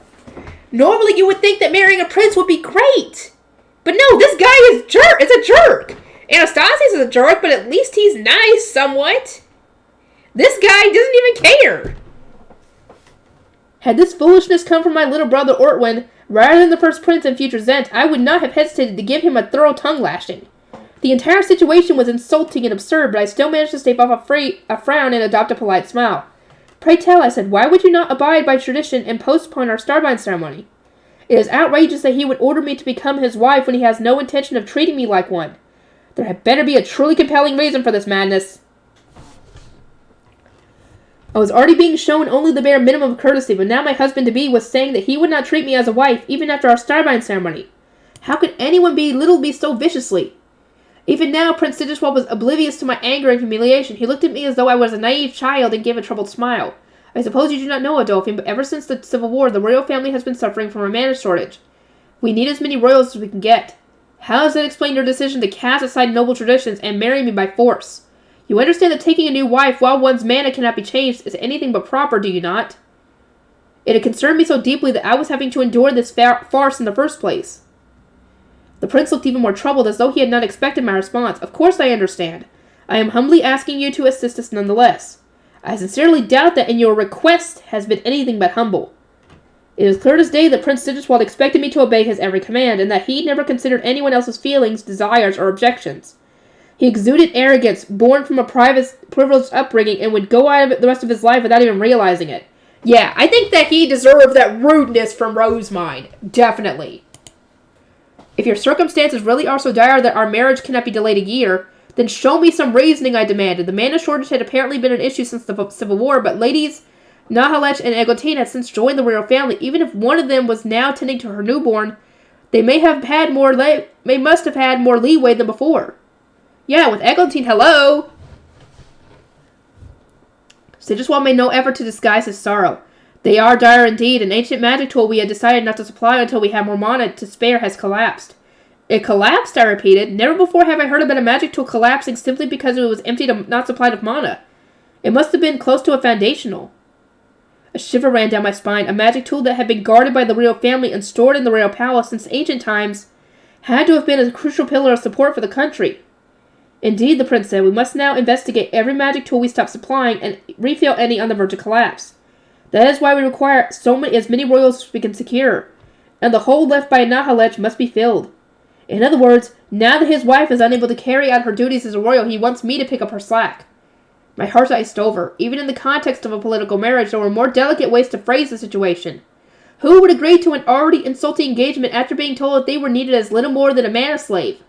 Normally you would think that marrying a prince would be great. But no, this guy is a jerk. Anastasius is a jerk, but at least he's nice somewhat. This guy doesn't even care. Had this foolishness come from my little brother Ortwin, rather than the first prince and future Zent, I would not have hesitated to give him a thorough tongue-lashing. The entire situation was insulting and absurd, but I still managed to stave off a frown and adopt a polite smile. Pray tell, I said, why would you not abide by tradition and postpone our starbind ceremony? It is outrageous that he would order me to become his wife when he has no intention of treating me like one. There had better be a truly compelling reason for this madness. I was already being shown only the bare minimum of courtesy, but now my husband-to-be was saying that he would not treat me as a wife, even after our starbind ceremony. How could anyone belittle me so viciously? Even now, Prince Digistwald was oblivious to my anger and humiliation. He looked at me as though I was a naive child and gave a troubled smile. I suppose you do not know, Adolphine, but ever since the Civil War, the royal family has been suffering from a mana shortage. We need as many royals as we can get. How does that explain your decision to cast aside noble traditions and marry me by force? You understand that taking a new wife while one's mana cannot be changed is anything but proper, do you not? It had concerned me so deeply that I was having to endure this farce in the first place. The prince looked even more troubled, as though he had not expected my response. Of course I understand. I am humbly asking you to assist us nonetheless. I sincerely doubt that your request has been anything but humble. It is clear as day that Prince Digistwald expected me to obey his every command, and that he never considered anyone else's feelings, desires, or objections. He exuded arrogance, born from a privileged upbringing, and would go out of it the rest of his life without even realizing it. Yeah, I think that he deserved that rudeness from Rosemine. Definitely. If your circumstances really are so dire that our marriage cannot be delayed a year, then show me some reasoning, I demanded. The mana shortage had apparently been an issue since the Civil War, but Ladies Nahalech and Egotine had since joined the royal family. Even if one of them was now tending to her newborn, they must have had more leeway than before. Yeah, with Egotine, hello! Digistwald made no effort to disguise his sorrow. They are dire indeed. An ancient magic tool we had decided not to supply until we had more mana to spare has collapsed. It collapsed, I repeated. Never before have I heard about a magic tool collapsing simply because it was emptied and not supplied with mana. It must have been close to a foundational. A shiver ran down my spine. A magic tool that had been guarded by the royal family and stored in the royal palace since ancient times had to have been a crucial pillar of support for the country. Indeed, the prince said, we must now investigate every magic tool we stop supplying and refill any on the verge of collapse. That is why we require as many royals as we can secure, and the hole left by Nahalech must be filled. In other words, now that his wife is unable to carry out her duties as a royal, he wants me to pick up her slack. My heart iced over. Even in the context of a political marriage, there were more delicate ways to phrase the situation. Who would agree to an already insulting engagement after being told that they were needed as little more than a mana slave?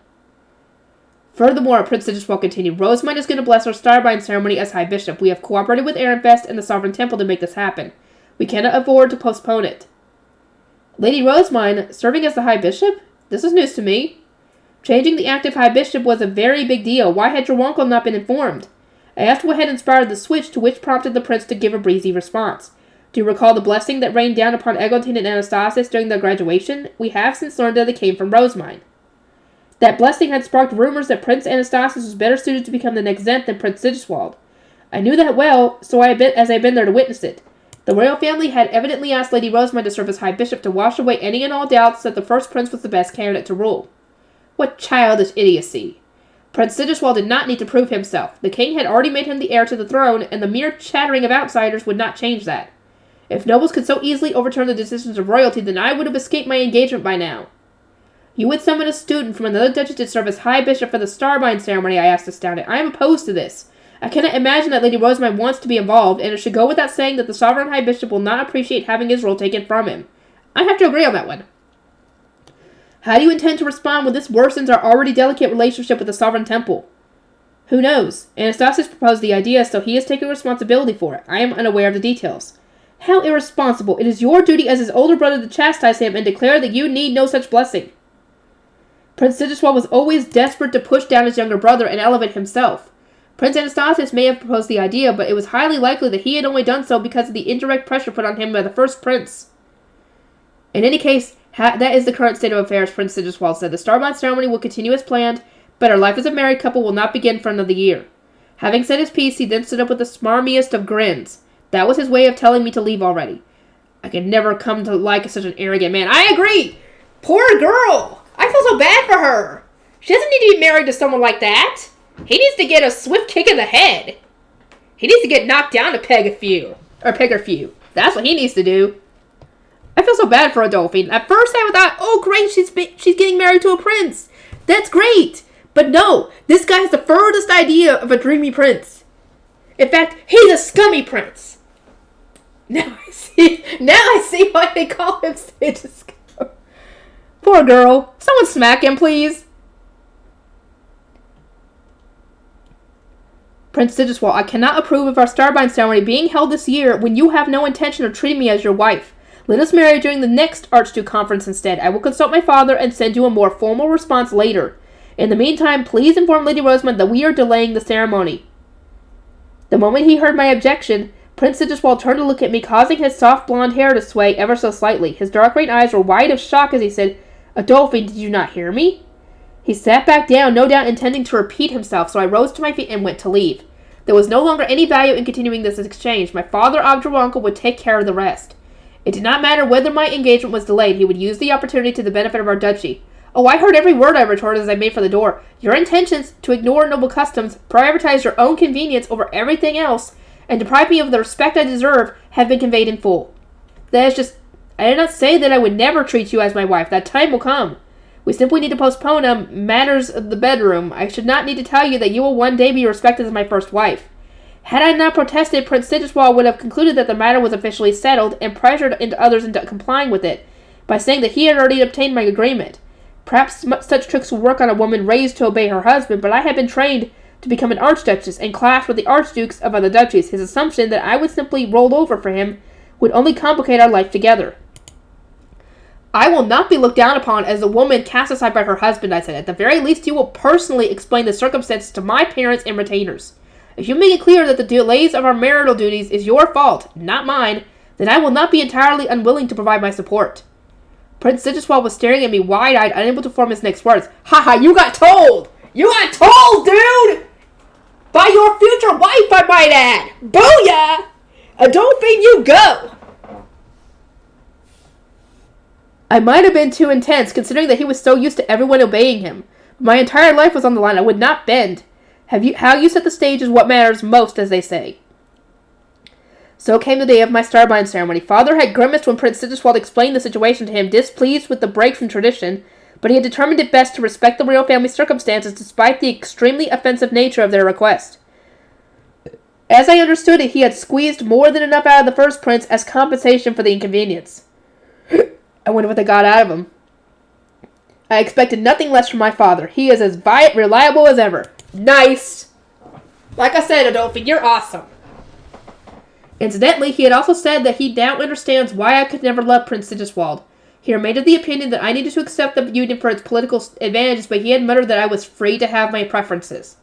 Furthermore, Prince Digistwald continued, Rosemine is going to bless our starbind ceremony as High Bishop. We have cooperated with Ehrenfest and the Sovereign Temple to make this happen. We cannot afford to postpone it. Lady Rosemine, serving as the High Bishop? This is news to me. Changing the active High Bishop was a very big deal. Why had your uncle not been informed? I asked what had inspired the switch, to which prompted the prince to give a breezy response. Do you recall the blessing that rained down upon Eglantine and Anastasis during their graduation? We have since learned that it came from Rosemine. That blessing had sparked rumors that Prince Anastasis was better suited to become the next Zent than Prince Sigiswald. I knew that well, as I had been there to witness it. The royal family had evidently asked Lady Rosemine to serve as High Bishop to wash away any and all doubts that the first prince was the best candidate to rule. What childish idiocy. Prince Sigiswald did not need to prove himself. The king had already made him the heir to the throne, and the mere chattering of outsiders would not change that. If nobles could so easily overturn the decisions of royalty, then I would have escaped my engagement by now. You would summon a student from another duchy to serve as High Bishop for the Starbind ceremony, I asked, astounded. I am opposed to this. I cannot imagine that Lady Rosemine wants to be involved, and it should go without saying that the sovereign High Bishop will not appreciate having his role taken from him. I have to agree on that one. How do you intend to respond when this worsens our already delicate relationship with the Sovereign Temple? Who knows? Anastasis proposed the idea, so he is taking responsibility for it. I am unaware of the details. How irresponsible. It is your duty as his older brother to chastise him and declare that you need no such blessing. Prince Sigiswald was always desperate to push down his younger brother and elevate himself. Prince Anastasis may have proposed the idea, but it was highly likely that he had only done so because of the indirect pressure put on him by the first prince. In any case, that is the current state of affairs, Prince Sigiswald said. The Starbind ceremony will continue as planned, but our life as a married couple will not begin for another year. Having said his piece, he then stood up with the smarmiest of grins. That was his way of telling me to leave already. I could never come to like such an arrogant man. I agree! Poor girl! I feel so bad for her. She doesn't need to be married to someone like that. He needs to get a swift kick in the head. He needs to get knocked down to peg a few. That's what he needs to do. I feel so bad for Adolphine. At first I thought, oh great, she's getting married to a prince. That's great. But no, this guy has the furthest idea of a dreamy prince. In fact, he's a scummy prince. Now I see why they call him Sigiswald. Poor girl. Someone smack him, please. Prince Sigiswald, I cannot approve of our Starbind ceremony being held this year when you have no intention of treating me as your wife. Let us marry during the next Archduke conference instead. I will consult my father and send you a more formal response later. In the meantime, please inform Lady Rosemond that we are delaying the ceremony. The moment he heard my objection, Prince Sigiswald turned to look at me, causing his soft blonde hair to sway ever so slightly. His dark green eyes were wide of shock as he said, Adolphine, did you not hear me? He sat back down, no doubt intending to repeat himself, so I rose to my feet and went to leave. There was no longer any value in continuing this exchange. My father, Abduruncle, would take care of the rest. It did not matter whether my engagement was delayed. He would use the opportunity to the benefit of our duchy. Oh, I heard every word, I retorted as I made for the door. Your intentions to ignore noble customs, prioritize your own convenience over everything else, and deprive me of the respect I deserve have been conveyed in full. That is just... I did not say that I would never treat you as my wife. That time will come. We simply need to postpone matters of the bedroom. I should not need to tell you that you will one day be respected as my first wife. Had I not protested, Prince Sigiswald would have concluded that the matter was officially settled and pressured others into complying with it, by saying that he had already obtained my agreement. Perhaps such tricks will work on a woman raised to obey her husband, but I had been trained to become an archduchess and clash with the archdukes of other duchies. His assumption that I would simply roll over for him would only complicate our life together. I will not be looked down upon as a woman cast aside by her husband, I said. At the very least, you will personally explain the circumstances to my parents and retainers. If you make it clear that the delays of our marital duties is your fault, not mine, then I will not be entirely unwilling to provide my support. Prince Sigiswald was staring at me wide-eyed, unable to form his next words. Ha, you got told! You got told, dude! By your future wife, I might add! Booyah! Adolphine, you go! I might have been too intense, considering that he was so used to everyone obeying him. My entire life was on the line. I would not bend. How you set the stage is what matters most, as they say. So came the day of my Starbind ceremony. Father had grimaced when Prince Sigiswald explained the situation to him, displeased with the break from tradition, but he had determined it best to respect the royal family's circumstances despite the extremely offensive nature of their request. As I understood it, he had squeezed more than enough out of the first prince as compensation for the inconvenience. I wonder what they got out of him. I expected nothing less from my father. He is as reliable as ever. Nice! Like I said, Adolphine, you're awesome. Incidentally, he had also said that he now understands why I could never love Prince Sigiswald. He remained of the opinion that I needed to accept the union for its political advantages, but he had muttered that I was free to have my preferences.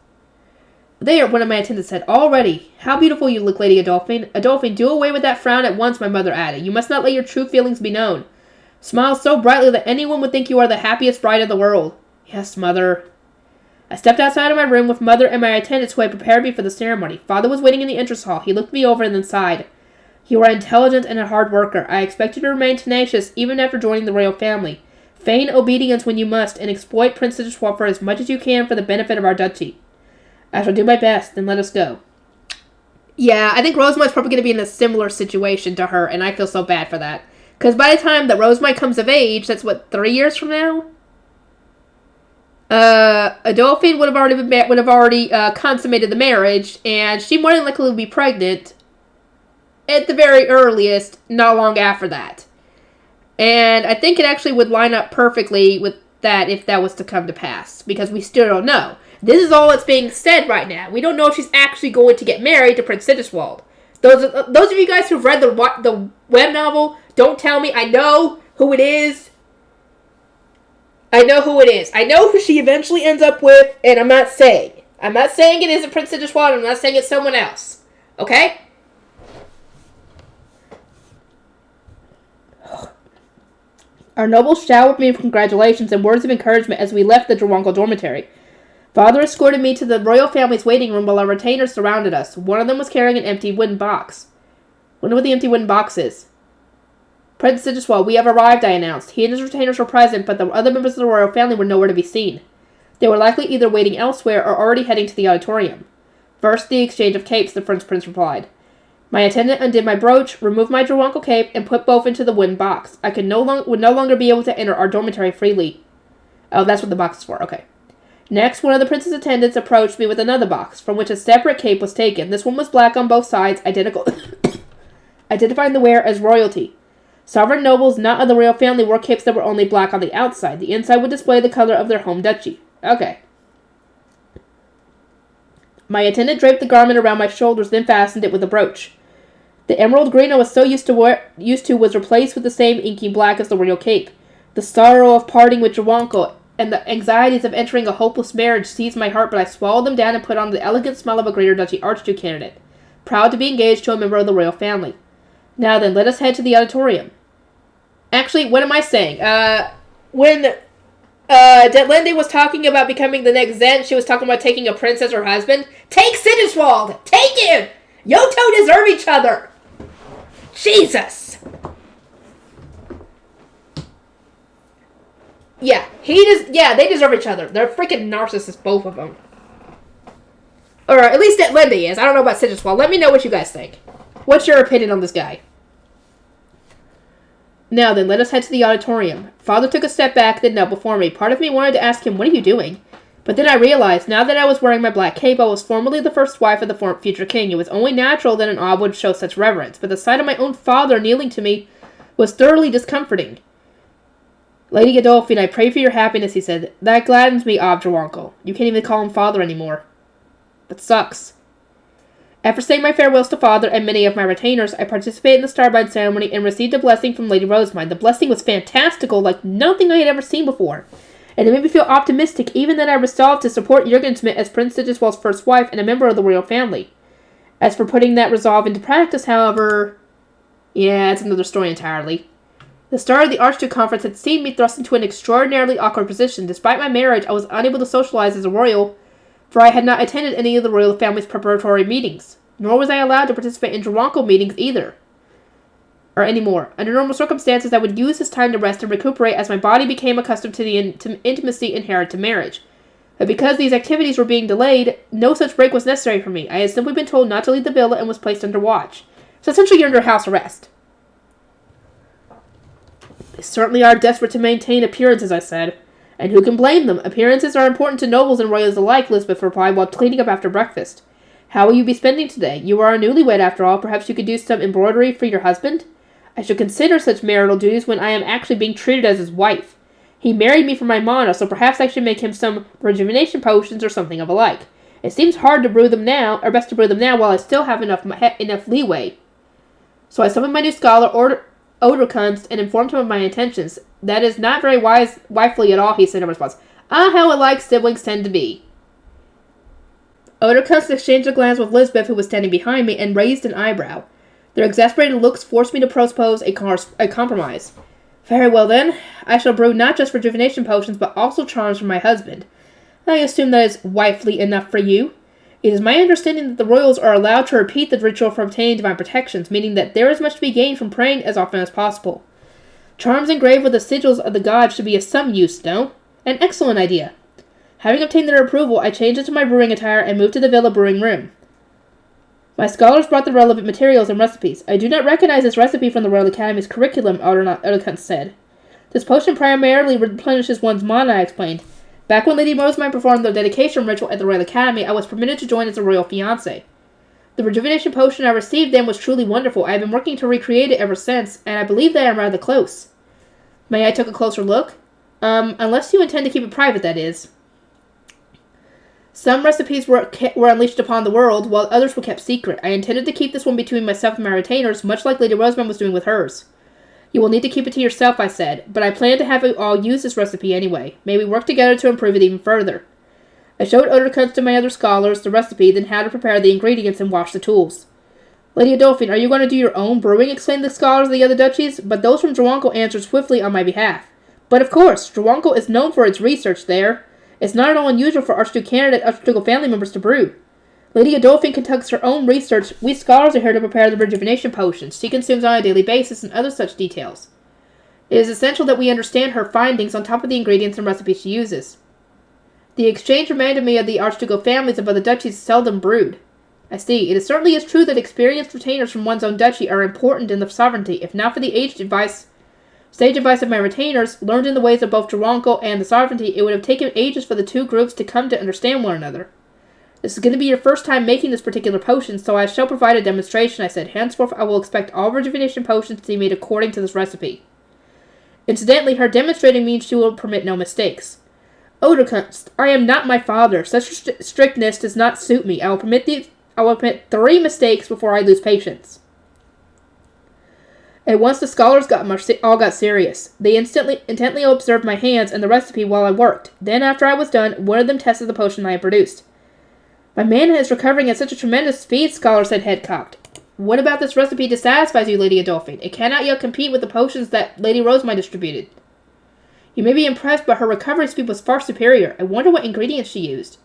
There, one of my attendants said, "Already. How beautiful you look, Lady Adolphine. Adolphine, do away with that frown at once," my mother added. "You must not let your true feelings be known. Smile so brightly that anyone would think you are the happiest bride in the world." "Yes, mother." I stepped outside of my room with mother and my attendants who had prepared me for the ceremony. Father was waiting in the entrance hall. He looked me over and then sighed. "You are intelligent and a hard worker. I expect you to remain tenacious even after joining the royal family. Feign obedience when you must, and exploit Prince Sigiswald for as much as you can for the benefit of our duchy." "I shall do my best, then let us go." Yeah, I think Rosemary's probably going to be in a similar situation to her, and I feel so bad for that. Because by the time that Rosemary comes of age, that's what, 3 years from now? Adolphine would have already consummated the marriage, and she more than likely would be pregnant at the very earliest, not long after that. And I think it actually would line up perfectly with that if that was to come to pass, because we still don't know. This is all that's being said right now. We don't know if she's actually going to get married to Prince Sigiswald. Those of you guys who've read the web novel, don't tell me. I know who it is. I know who it is. I know who she eventually ends up with, and I'm not saying. I'm not saying it isn't Prince Sigiswald. I'm not saying it's someone else. Okay? Our nobles showered me with congratulations and words of encouragement as we left the Drwonko dormitory. Father escorted me to the royal family's waiting room while our retainers surrounded us. One of them was carrying an empty wooden box. Wonder what the empty wooden box is. "Prince Sigiswald, we have arrived," I announced. He and his retainers were present, but the other members of the royal family were nowhere to be seen. They were likely either waiting elsewhere or already heading to the auditorium. "First, the exchange of capes," the French prince replied. My attendant undid my brooch, removed my Drwonko cape, and put both into the wooden box. I would no longer be able to enter our dormitory freely. Oh, that's what the box is for. Okay. Next, one of the prince's attendants approached me with another box, from which a separate cape was taken. This one was black on both sides, identifying the wearer as royalty. Sovereign nobles not of the royal family wore capes that were only black on the outside. The inside would display the color of their home duchy. Okay. My attendant draped the garment around my shoulders, then fastened it with a brooch. The emerald green I was so used to was replaced with the same inky black as the royal cape. The sorrow of parting with Drwonko and the anxieties of entering a hopeless marriage seized my heart, but I swallowed them down and put on the elegant smile of a greater duchy archduke candidate, proud to be engaged to a member of the royal family. Now then, let us head to the auditorium. Actually, what am I saying? When Detlinde was talking about becoming the next Zen, she was talking about taking a prince as her husband. Take Sigiswald! Take him! Yoko deserve each other! Jesus! Yeah, they deserve each other. They're freaking narcissists, both of them. Or at least Detlinde is. I don't know about Sigiswald. Let me know what you guys think. What's your opinion on this guy? Now then, let us head to the auditorium. Father took a step back, then knelt before me. Part of me wanted to ask him, "What are you doing?" But then I realized, now that I was wearing my black cape, I was formally the first wife of the future king. It was only natural that an Ob would show such reverence, but the sight of my own father kneeling to me was thoroughly discomforting. "Lady Adolphine, I pray for your happiness," he said. "That gladdens me, Ob Drwonko. You can't even call him father anymore. That sucks." After saying my farewells to Father and many of my retainers, I participated in the Starbind ceremony and received a blessing from Lady Rosemary. The blessing was fantastical, like nothing I had ever seen before, and it made me feel optimistic, even that I resolved to support Jürgen Schmidt as Prince Sigiswald's first wife and a member of the royal family. As for putting that resolve into practice, however, yeah, it's another story entirely. The start of the Archduke Conference had seen me thrust into an extraordinarily awkward position. Despite my marriage, I was unable to socialize as a royal, for I had not attended any of the royal family's preparatory meetings, nor was I allowed to participate in Drwonko meetings either, or anymore. Under normal circumstances, I would use this time to rest and recuperate as my body became accustomed to the intimacy inherent to marriage. But because these activities were being delayed, no such break was necessary for me. I had simply been told not to leave the villa and was placed under watch. So essentially you're under house arrest. "They certainly are desperate to maintain appearances," I said. "And who can blame them? Appearances are important to nobles and royals alike," Elizabeth replied while cleaning up after breakfast. "How will you be spending today? You are a newlywed after all. Perhaps you could do some embroidery for your husband?" "I should consider such marital duties when I am actually being treated as his wife. He married me for my mana, so perhaps I should make him some rejuvenation potions or something of a like. It seems hard to brew them now, or best to brew them now while I still have enough leeway." So I summoned my new scholar, Oderkunst, and informed him of my intentions. That is not very wifely at all, he said in response. Ah, how alike siblings tend to be. Oderkunst exchanged a glance with Lisbeth, who was standing behind me, and raised an eyebrow. Their exasperated looks forced me to propose a compromise. Very well, then. I shall brew not just rejuvenation potions, but also charms for my husband. I assume that is wifely enough for you. It is my understanding that the royals are allowed to repeat the ritual for obtaining divine protections, meaning that there is much to be gained from praying as often as possible. Charms engraved with the sigils of the gods should be of some use, no? An excellent idea. Having obtained their approval, I changed into my brewing attire and moved to the villa brewing room. My scholars brought the relevant materials and recipes. I do not recognize this recipe from the Royal Academy's curriculum, Oderkunst said. This potion primarily replenishes one's mana, I explained. Back when Lady Rosemine performed the dedication ritual at the Royal Academy, I was permitted to join as a royal fiancé. The rejuvenation potion I received then was truly wonderful. I have been working to recreate it ever since, and I believe that I am rather close. May I take a closer look? Unless you intend to keep it private, that is. Some recipes were unleashed upon the world, while others were kept secret. I intended to keep this one between myself and my retainers, much like Lady Rosemine was doing with hers. You will need to keep it to yourself, I said, but I plan to have you all use this recipe anyway. May we work together to improve it even further. I showed Oderkunst and my other scholars the recipe, then how to prepare the ingredients and wash the tools. Lady Adolphine, are you going to do your own brewing? Exclaimed the scholars of the other duchies, but those from Drawanko answered swiftly on my behalf. But of course, Drawanko is known for its research there. It's not at all unusual for Archducal family members to brew. Lady Adolphine conducts her own research. We scholars are here to prepare the rejuvenation potions she consumes on a daily basis and other such details. It is essential that we understand her findings on top of the ingredients and recipes she uses. The exchange reminded me of the Archducal families of other duchies seldom brewed. I see. It certainly is true that experienced retainers from one's own duchy are important in the sovereignty, if not for the sage advice of my retainers, learned in the ways of both Drawanko and the sovereignty. It would have taken ages for the two groups to come to understand one another. This is going to be your first time making this particular potion, so I shall provide a demonstration, I said. Henceforth, I will expect all rejuvenation potions to be made according to this recipe. Incidentally, her demonstrating means she will permit no mistakes. Oderkunst, I am not my father. Such strictness does not suit me. I will permit 3 mistakes before I lose patience. At once the scholars all got serious. They intently observed my hands and the recipe while I worked. Then, after I was done, one of them tested the potion I had produced. My mana is recovering at such a tremendous speed, Scholar said, head cocked. What about this recipe dissatisfies you, Lady Adolphine? It cannot yet compete with the potions that Lady Rosemine distributed. You may be impressed, but her recovery speed was far superior. I wonder what ingredients she used.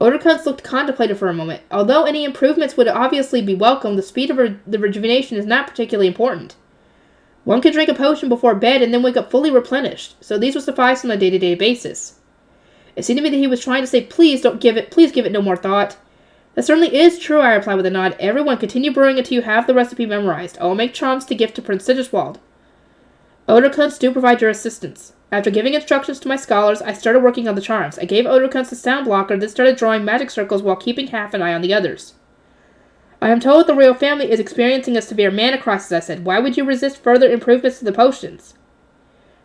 Oderkunst looked contemplative for a moment. Although any improvements would obviously be welcome, the speed of the rejuvenation is not particularly important. One could drink a potion before bed and then wake up fully replenished, so these would suffice on a day-to-day basis. It seemed to me that he was trying to say, please give it no more thought. That certainly is true, I replied with a nod. Everyone, continue brewing until you have the recipe memorized. I will make charms to gift to Prince Sigiswald. Oderkunst, do provide your assistance. After giving instructions to my scholars, I started working on the charms. I gave Oderkunst a sound blocker, then started drawing magic circles while keeping half an eye on the others. I am told the royal family is experiencing a severe mana crisis, I said. Why would you resist further improvements to the potions?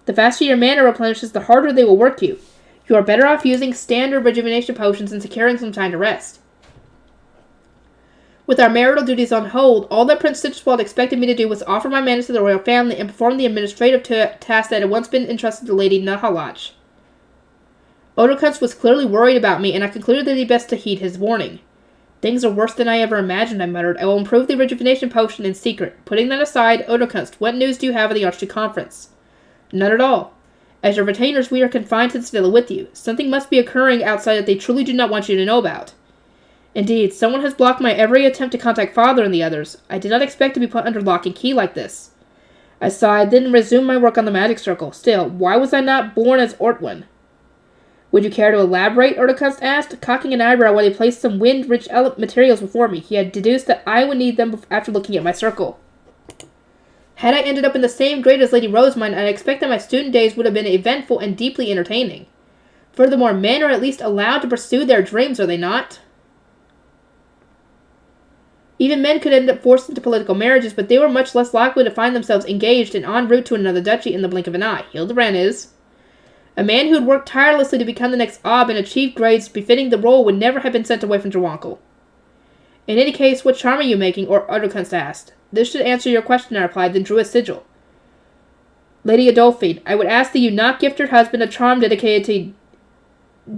The faster your mana replenishes, the harder they will work you. You are better off using standard rejuvenation potions and securing some time to rest. With our marital duties on hold, all that Prince Sigiswald expected me to do was offer my mana to the royal family and perform the administrative task that had once been entrusted to Lady Nahalach. Oderkunst was clearly worried about me, and I concluded that it would be best to heed his warning. Things are worse than I ever imagined, I muttered. I will improve the rejuvenation potion in secret. Putting that aside, Oderkunst, what news do you have of the Archduke Conference? None at all. As your retainers, we are confined to the citadel with you. Something must be occurring outside that they truly do not want you to know about. Indeed, someone has blocked my every attempt to contact Father and the others. I did not expect to be put under lock and key like this. I sighed, then resumed my work on the magic circle. Still, why was I not born as Ortwin? Would you care to elaborate? Oderkunst asked, cocking an eyebrow while he placed some wind-rich materials before me. He had deduced that I would need them after looking at my circle. Had I ended up in the same grade as Lady Rosemine, I expect that my student days would have been eventful and deeply entertaining. Furthermore, men are at least allowed to pursue their dreams, are they not? Even men could end up forced into political marriages, but they were much less likely to find themselves engaged and en route to another duchy in the blink of an eye. Hildebrand is. A man who had worked tirelessly to become the next Ob and achieve grades befitting the role would never have been sent away from Drawanko. In any case, what charm are you making? Oderkunst asked. This should answer your question, I replied, then drew a sigil. Lady Adolphine, I would ask that you not gift your husband a charm dedicated to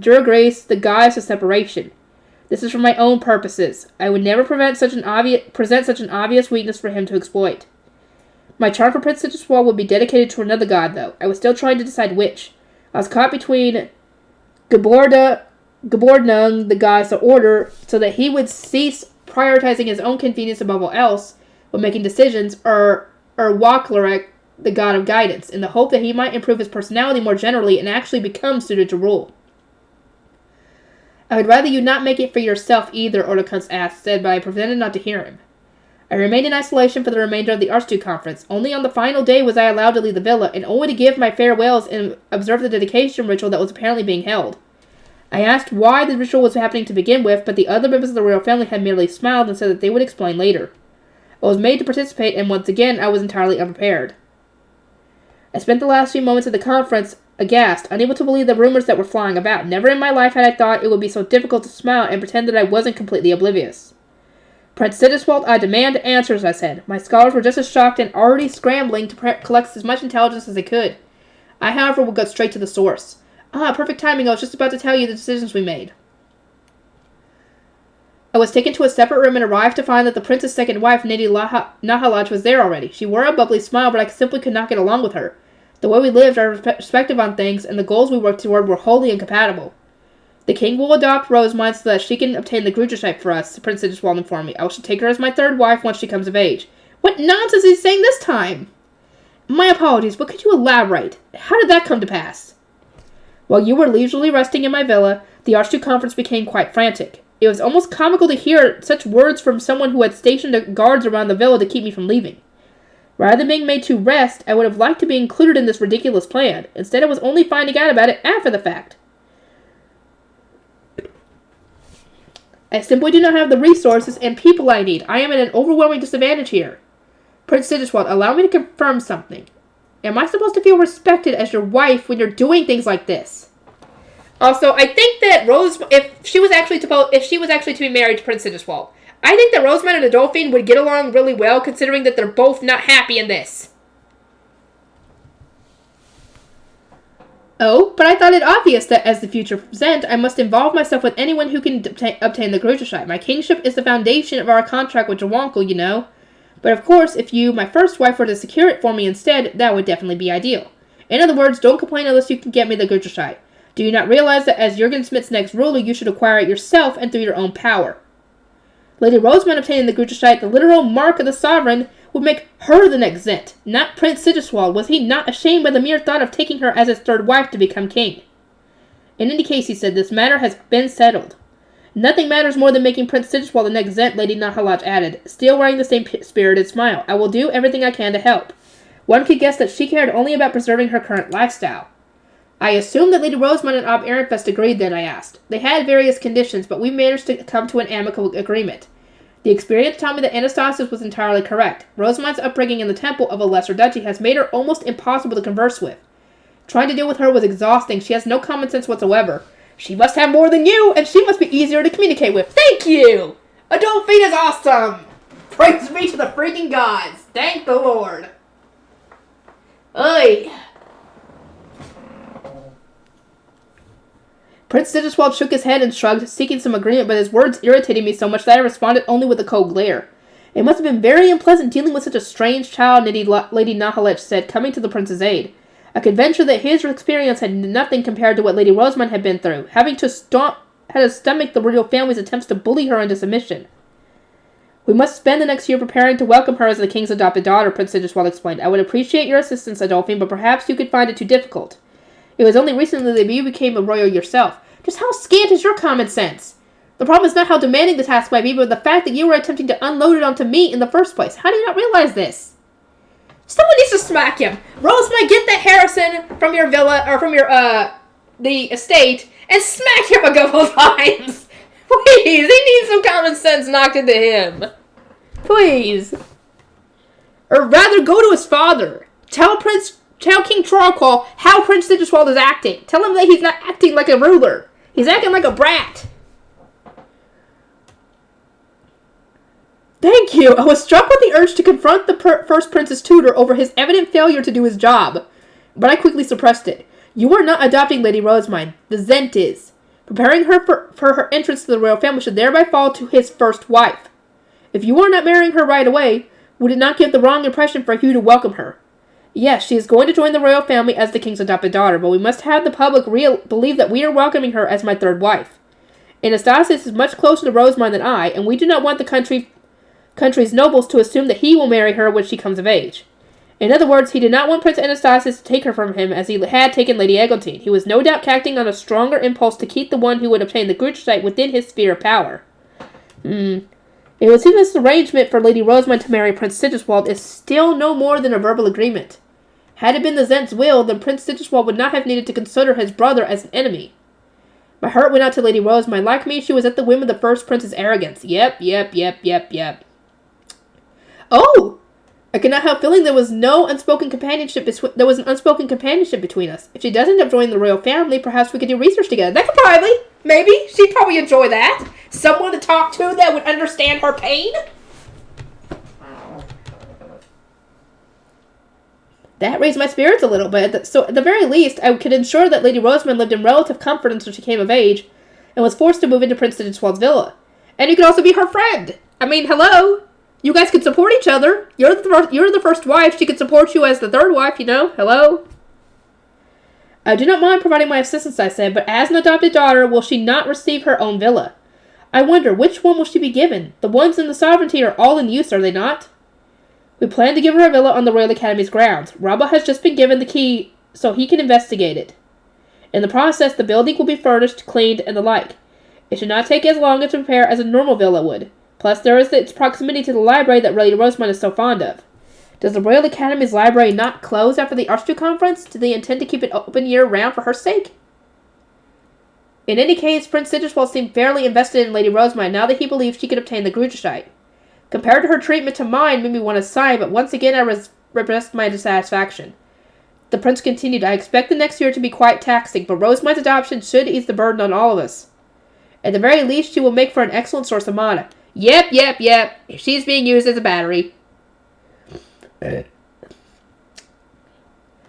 your grace, the goddess of separation. This is for my own purposes. I would never present such an obvious weakness for him to exploit. My charm for Prince Sigiswald would be dedicated to another god, though. I was still trying to decide which. I was caught between Gebordnung, the goddess of order, so that he would cease prioritizing his own convenience above all else when making decisions, or Waklarek, the god of guidance, in the hope that he might improve his personality more generally and actually become suited to rule. I would rather you not make it for yourself either, Otakun said, but I pretended not to hear him. I remained in isolation for the remainder of the Archduke conference. Only on the final day was I allowed to leave the villa, and only to give my farewells and observe the dedication ritual that was apparently being held. I asked why the ritual was happening to begin with, but the other members of the royal family had merely smiled and said that they would explain later. I was made to participate, and once again I was entirely unprepared. I spent the last few moments of the conference aghast, unable to believe the rumors that were flying about. Never in my life had I thought it would be so difficult to smile and pretend that I wasn't completely oblivious. Prince Sigiswald, I demand answers, I said. My scholars were just as shocked and already scrambling to collect as much intelligence as they could. I, however, would go straight to the source. Perfect timing. I was just about to tell you the decisions we made. I was taken to a separate room and arrived to find that the prince's second wife, Lady Nahalaj, was there already. She wore a bubbly smile, but I simply could not get along with her. The way we lived, our perspective on things, and the goals we worked toward were wholly incompatible. The king will adopt Rosamund so that she can obtain the Grudership for us, Prince Sigiswald informed me. I shall take her as my third wife once she comes of age. What nonsense is he saying this time? My apologies, but could you elaborate? How did that come to pass? While you were leisurely resting in my villa, the Archduke conference became quite frantic. It was almost comical to hear such words from someone who had stationed guards around the villa to keep me from leaving. Rather than being made to rest, I would have liked to be included in this ridiculous plan. Instead, I was only finding out about it after the fact. I simply do not have the resources and people I need. I am at an overwhelming disadvantage here. Prince Sigiswald, allow me to confirm something. Am I supposed to feel respected as your wife when you're doing things like this? Also, I think that if she was actually to be married to Prince Sigiswald, I think that Rosamund and Adolphine would get along really well, considering that they're both not happy in this. Oh, but I thought it obvious that as the future present, I must involve myself with anyone who can obtain the Grudership. My kingship is the foundation of our contract with Jawankel, you know. But of course, if you, my first wife, were to secure it for me instead, that would definitely be ideal. In other words, don't complain unless you can get me the Grudership. Do you not realize that as Jürgen Smith's next ruler, you should acquire it yourself and through your own power? Lady Rosamund obtaining the Grudership, the literal mark of the sovereign, would make her the next Zent, not Prince Sigiswald. Was he not ashamed by the mere thought of taking her as his third wife to become king? In any case, he said, this matter has been settled. Nothing matters more than making Prince Sigiswald the next Zent, Lady Nahalaj added, still wearing the same spirited smile. I will do everything I can to help. One could guess that she cared only about preserving her current lifestyle. I assumed that Lady Rosamund and Ob Ehrenfest agreed then, I asked. They had various conditions, but we managed to come to an amicable agreement. The experience taught me that Anastasius was entirely correct. Rosamund's upbringing in the temple of a lesser duchy has made her almost impossible to converse with. Trying to deal with her was exhausting. She has no common sense whatsoever. She must have more than you, and she must be easier to communicate with. Thank you! Adolphine is awesome! Praise be to the freaking gods! Thank the Lord! Oy! Prince Sigiswald shook his head and shrugged, seeking some agreement, but his words irritated me so much that I responded only with a cold glare. It must have been very unpleasant dealing with such a strange child, Lady Nahalech said, coming to the prince's aid. I could venture that his experience had nothing compared to what Lady Rosamund had been through, having to stomach the royal family's attempts to bully her into submission. We must spend the next year preparing to welcome her as the king's adopted daughter, Prince Sigiswald explained. I would appreciate your assistance, Adolphine, but perhaps you could find it too difficult. It was only recently that you became a royal yourself. Just how scant is your common sense? The problem is not how demanding the task might be, but the fact that you were attempting to unload it onto me in the first place. How do you not realize this? Someone needs to smack him. Rosamund, get that Harrison from your villa, or from your, the estate, and smack him a couple times. Please, he needs some common sense knocked into him. Please. Or rather, go to his father. Tell King Trollclaw how Prince Sigiswald is acting. Tell him that he's not acting like a ruler. He's acting like a brat. Thank Thank you. I was struck with the urge to confront the first prince's tutor over his evident failure to do his job, but I quickly suppressed it. You are not adopting Lady Rosamine. The Zent is. Preparing her for her entrance to the royal family should thereby fall to his first wife. If you are not marrying her right away, would it not give the wrong impression for Hugh to welcome her? Yes, she is going to join the royal family as the king's adopted daughter, but we must have the public believe that we are welcoming her as my third wife. Anastasis is much closer to Rosamine than I, and we do not want the country's nobles to assume that he will marry her when she comes of age. In other words, he did not want Prince Anastasis to take her from him as he had taken Lady Eglantine. He was no doubt acting on a stronger impulse to keep the one who would obtain the Gruchite within his sphere of power. It would seem this arrangement for Lady Rosamine to marry Prince Sigiswald is still no more than a verbal agreement. Had it been the Zent's will, then Prince Sigiswald would not have needed to consider his brother as an enemy. My heart went out to Lady Rosamine. Like me, she was at the whim of the first prince's arrogance. Yep. Oh! I could not help feeling there was an unspoken companionship between us. If she does end up joining the royal family, perhaps we could do research together. That could maybe, she'd probably enjoy that. Someone to talk to that would understand her pain. That raised my spirits a little bit. So at the very least, I could ensure that Lady Rosamine lived in relative comfort until she came of age, and was forced to move into Prince Sigiswald's villa. And you could also be her friend. I mean, hello. You guys could support each other. You're the first wife. She could support you as the third wife, you know. Hello? I do not mind providing my assistance, I said, but as an adopted daughter, will she not receive her own villa? I wonder, which one will she be given? The ones in the sovereignty are all in use, are they not? We plan to give her a villa on the Royal Academy's grounds. Rabba has just been given the key so he can investigate it. In the process, the building will be furnished, cleaned, and the like. It should not take as long to prepare as a normal villa would. Plus, there is its proximity to the library that Lady Rosamine is so fond of. Does the Royal Academy's library not close after the Archduke Conference? Do they intend to keep it open year-round for her sake? In any case, Prince Sigiswald seemed fairly invested in Lady Rosamine now that he believed she could obtain the Gruchite. Compared to her treatment to mine made me want to sigh, but once again I repressed my dissatisfaction. The prince continued, I expect the next year to be quite taxing, but Rosamine's adoption should ease the burden on all of us. At the very least, she will make for an excellent source of mana. Yep. She's being used as a battery.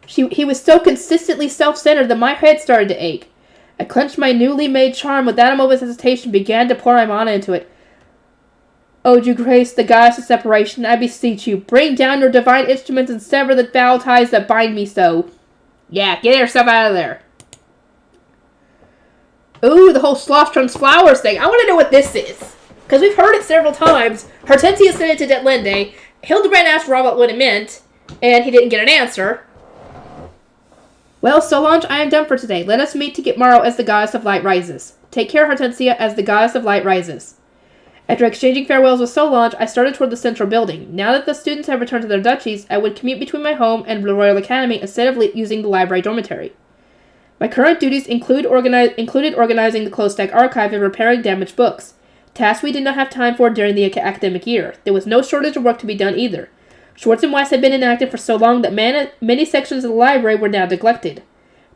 He was so consistently self-centered that my head started to ache. I clenched my newly made charm without a moment's hesitation, began to pour my mana into it. O do grace the goddess of separation, I beseech you, bring down your divine instruments and sever the foul ties that bind me so. Yeah, get yourself out of there. Ooh, the whole Slofstrom's flowers thing. I want to know what this is. Because we've heard it several times. Hortensia sent it to Detlinde. Hildebrand asked Robert what it meant, and he didn't get an answer. Well, Solange, I am done for today. Let us meet tomorrow as the goddess of light rises. Take care, Hortensia, as the goddess of light rises. After exchanging farewells with Solange, I started toward the central building. Now that the students have returned to their duchies, I would commute between my home and the Royal Academy instead of using the library dormitory. My current duties included organizing the closed-stack archive and repairing damaged books, tasks we did not have time for during the academic year. There was no shortage of work to be done either. Schwartz and Weiss had been inactive for so long that many sections of the library were now neglected.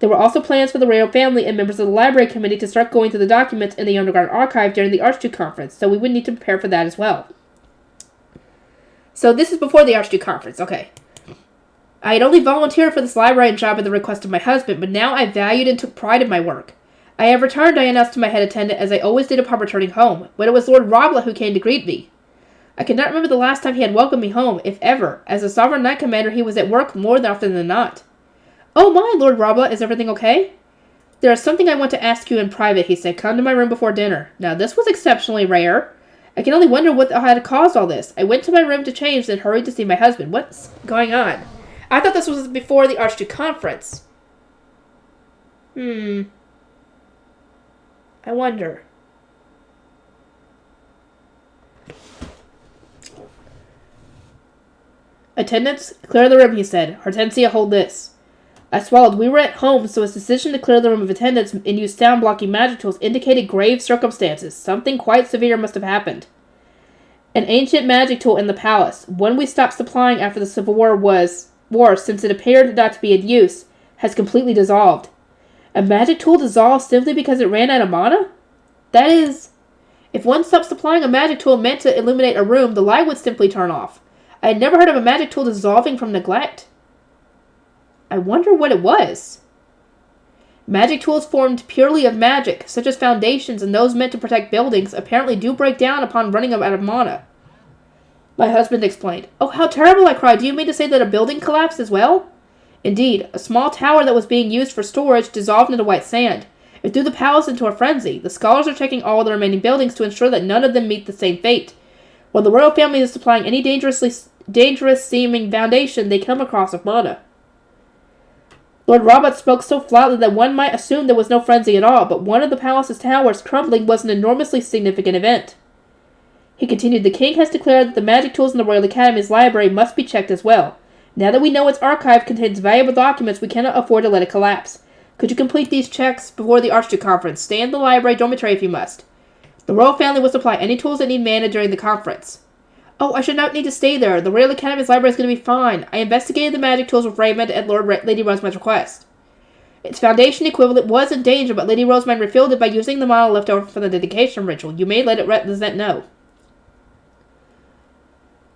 There were also plans for the royal family and members of the library committee to start going through the documents in the underground archive during the Archduke Conference, so we would need to prepare for that as well. So this is before the Archduke Conference, okay. I had only volunteered for this librarian job at the request of my husband, but now I valued and took pride in my work. I have returned, I announced to my head attendant, as I always did upon returning home, but it was Lord Robla who came to greet me. I could not remember the last time he had welcomed me home, if ever. As a sovereign knight commander, he was at work more often than not. Oh my, Lord Robla, is everything okay? There is something I want to ask you in private, he said. Come to my room before dinner. Now, this was exceptionally rare. I can only wonder what had caused all this. I went to my room to change, then hurried to see my husband. What's going on? I thought this was before the Archduke Conference. I wonder. Attendants, clear the room, he said. Hortensia, hold this. I swallowed. We were at home, so his decision to clear the room of attendants and use sound-blocking magic tools indicated grave circumstances. Something quite severe must have happened. An ancient magic tool in the palace, one we stopped supplying after the Civil War, since it appeared not to be in use, has completely dissolved. A magic tool dissolved simply because it ran out of mana? That is... If one stopped supplying a magic tool meant to illuminate a room, the light would simply turn off. I had never heard of a magic tool dissolving from neglect. I wonder what it was. Magic tools formed purely of magic, such as foundations and those meant to protect buildings, apparently do break down upon running out of mana. My husband explained. Oh, how terrible, I cried. Do you mean to say that a building collapsed as well? Indeed, a small tower that was being used for storage dissolved into white sand. It threw the palace into a frenzy. The scholars are checking all the remaining buildings to ensure that none of them meet the same fate. When the royal family is supplying any dangerous-seeming foundation they come across of mana. Lord Robert spoke so flatly that one might assume there was no frenzy at all, but one of the palace's towers crumbling was an enormously significant event. He continued, the king has declared that the magic tools in the Royal Academy's library must be checked as well. Now that we know its archive contains valuable documents, we cannot afford to let it collapse. Could you complete these checks before the Archduke Conference? Stay in the library dormitory if you must. The royal family will supply any tools that need mana during the conference. Oh, I should not need to stay there. The Royal Academy's library is going to be fine. I investigated the magic tools with Raymond at Lady Rosemine's request. Its foundation equivalent was in danger, but Lady Rosemine refilled it by using the mana left over from the dedication ritual. You may let the Zent know.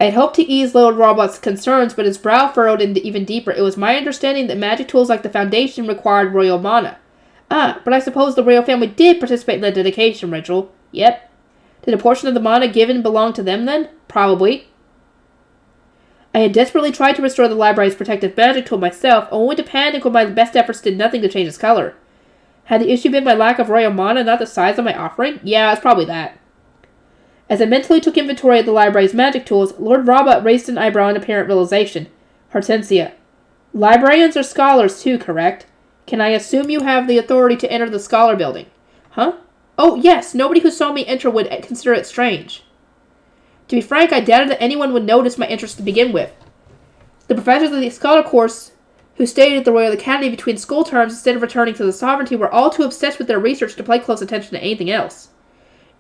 I had hoped to ease Lord Robert's concerns, but his brow furrowed even deeper. It was my understanding that magic tools like the foundation required royal mana. Ah, but I suppose the royal family did participate in the dedication ritual. Yep. Did a portion of the mana given belong to them then? Probably. I had desperately tried to restore the library's protective magic tool myself, only to panic when my best efforts did nothing to change its color. Had the issue been my lack of royal mana, not the size of my offering? Yeah, it's probably that. As I mentally took inventory of the library's magic tools, Lord Robert raised an eyebrow in apparent realization. Hortensia. Librarians are scholars too, correct? Can I assume you have the authority to enter the scholar building? Huh? Oh, yes, nobody who saw me enter would consider it strange. To be frank, I doubted that anyone would notice my interest to begin with. The professors of the scholar course who stayed at the Royal Academy between school terms instead of returning to the sovereignty were all too obsessed with their research to pay close attention to anything else.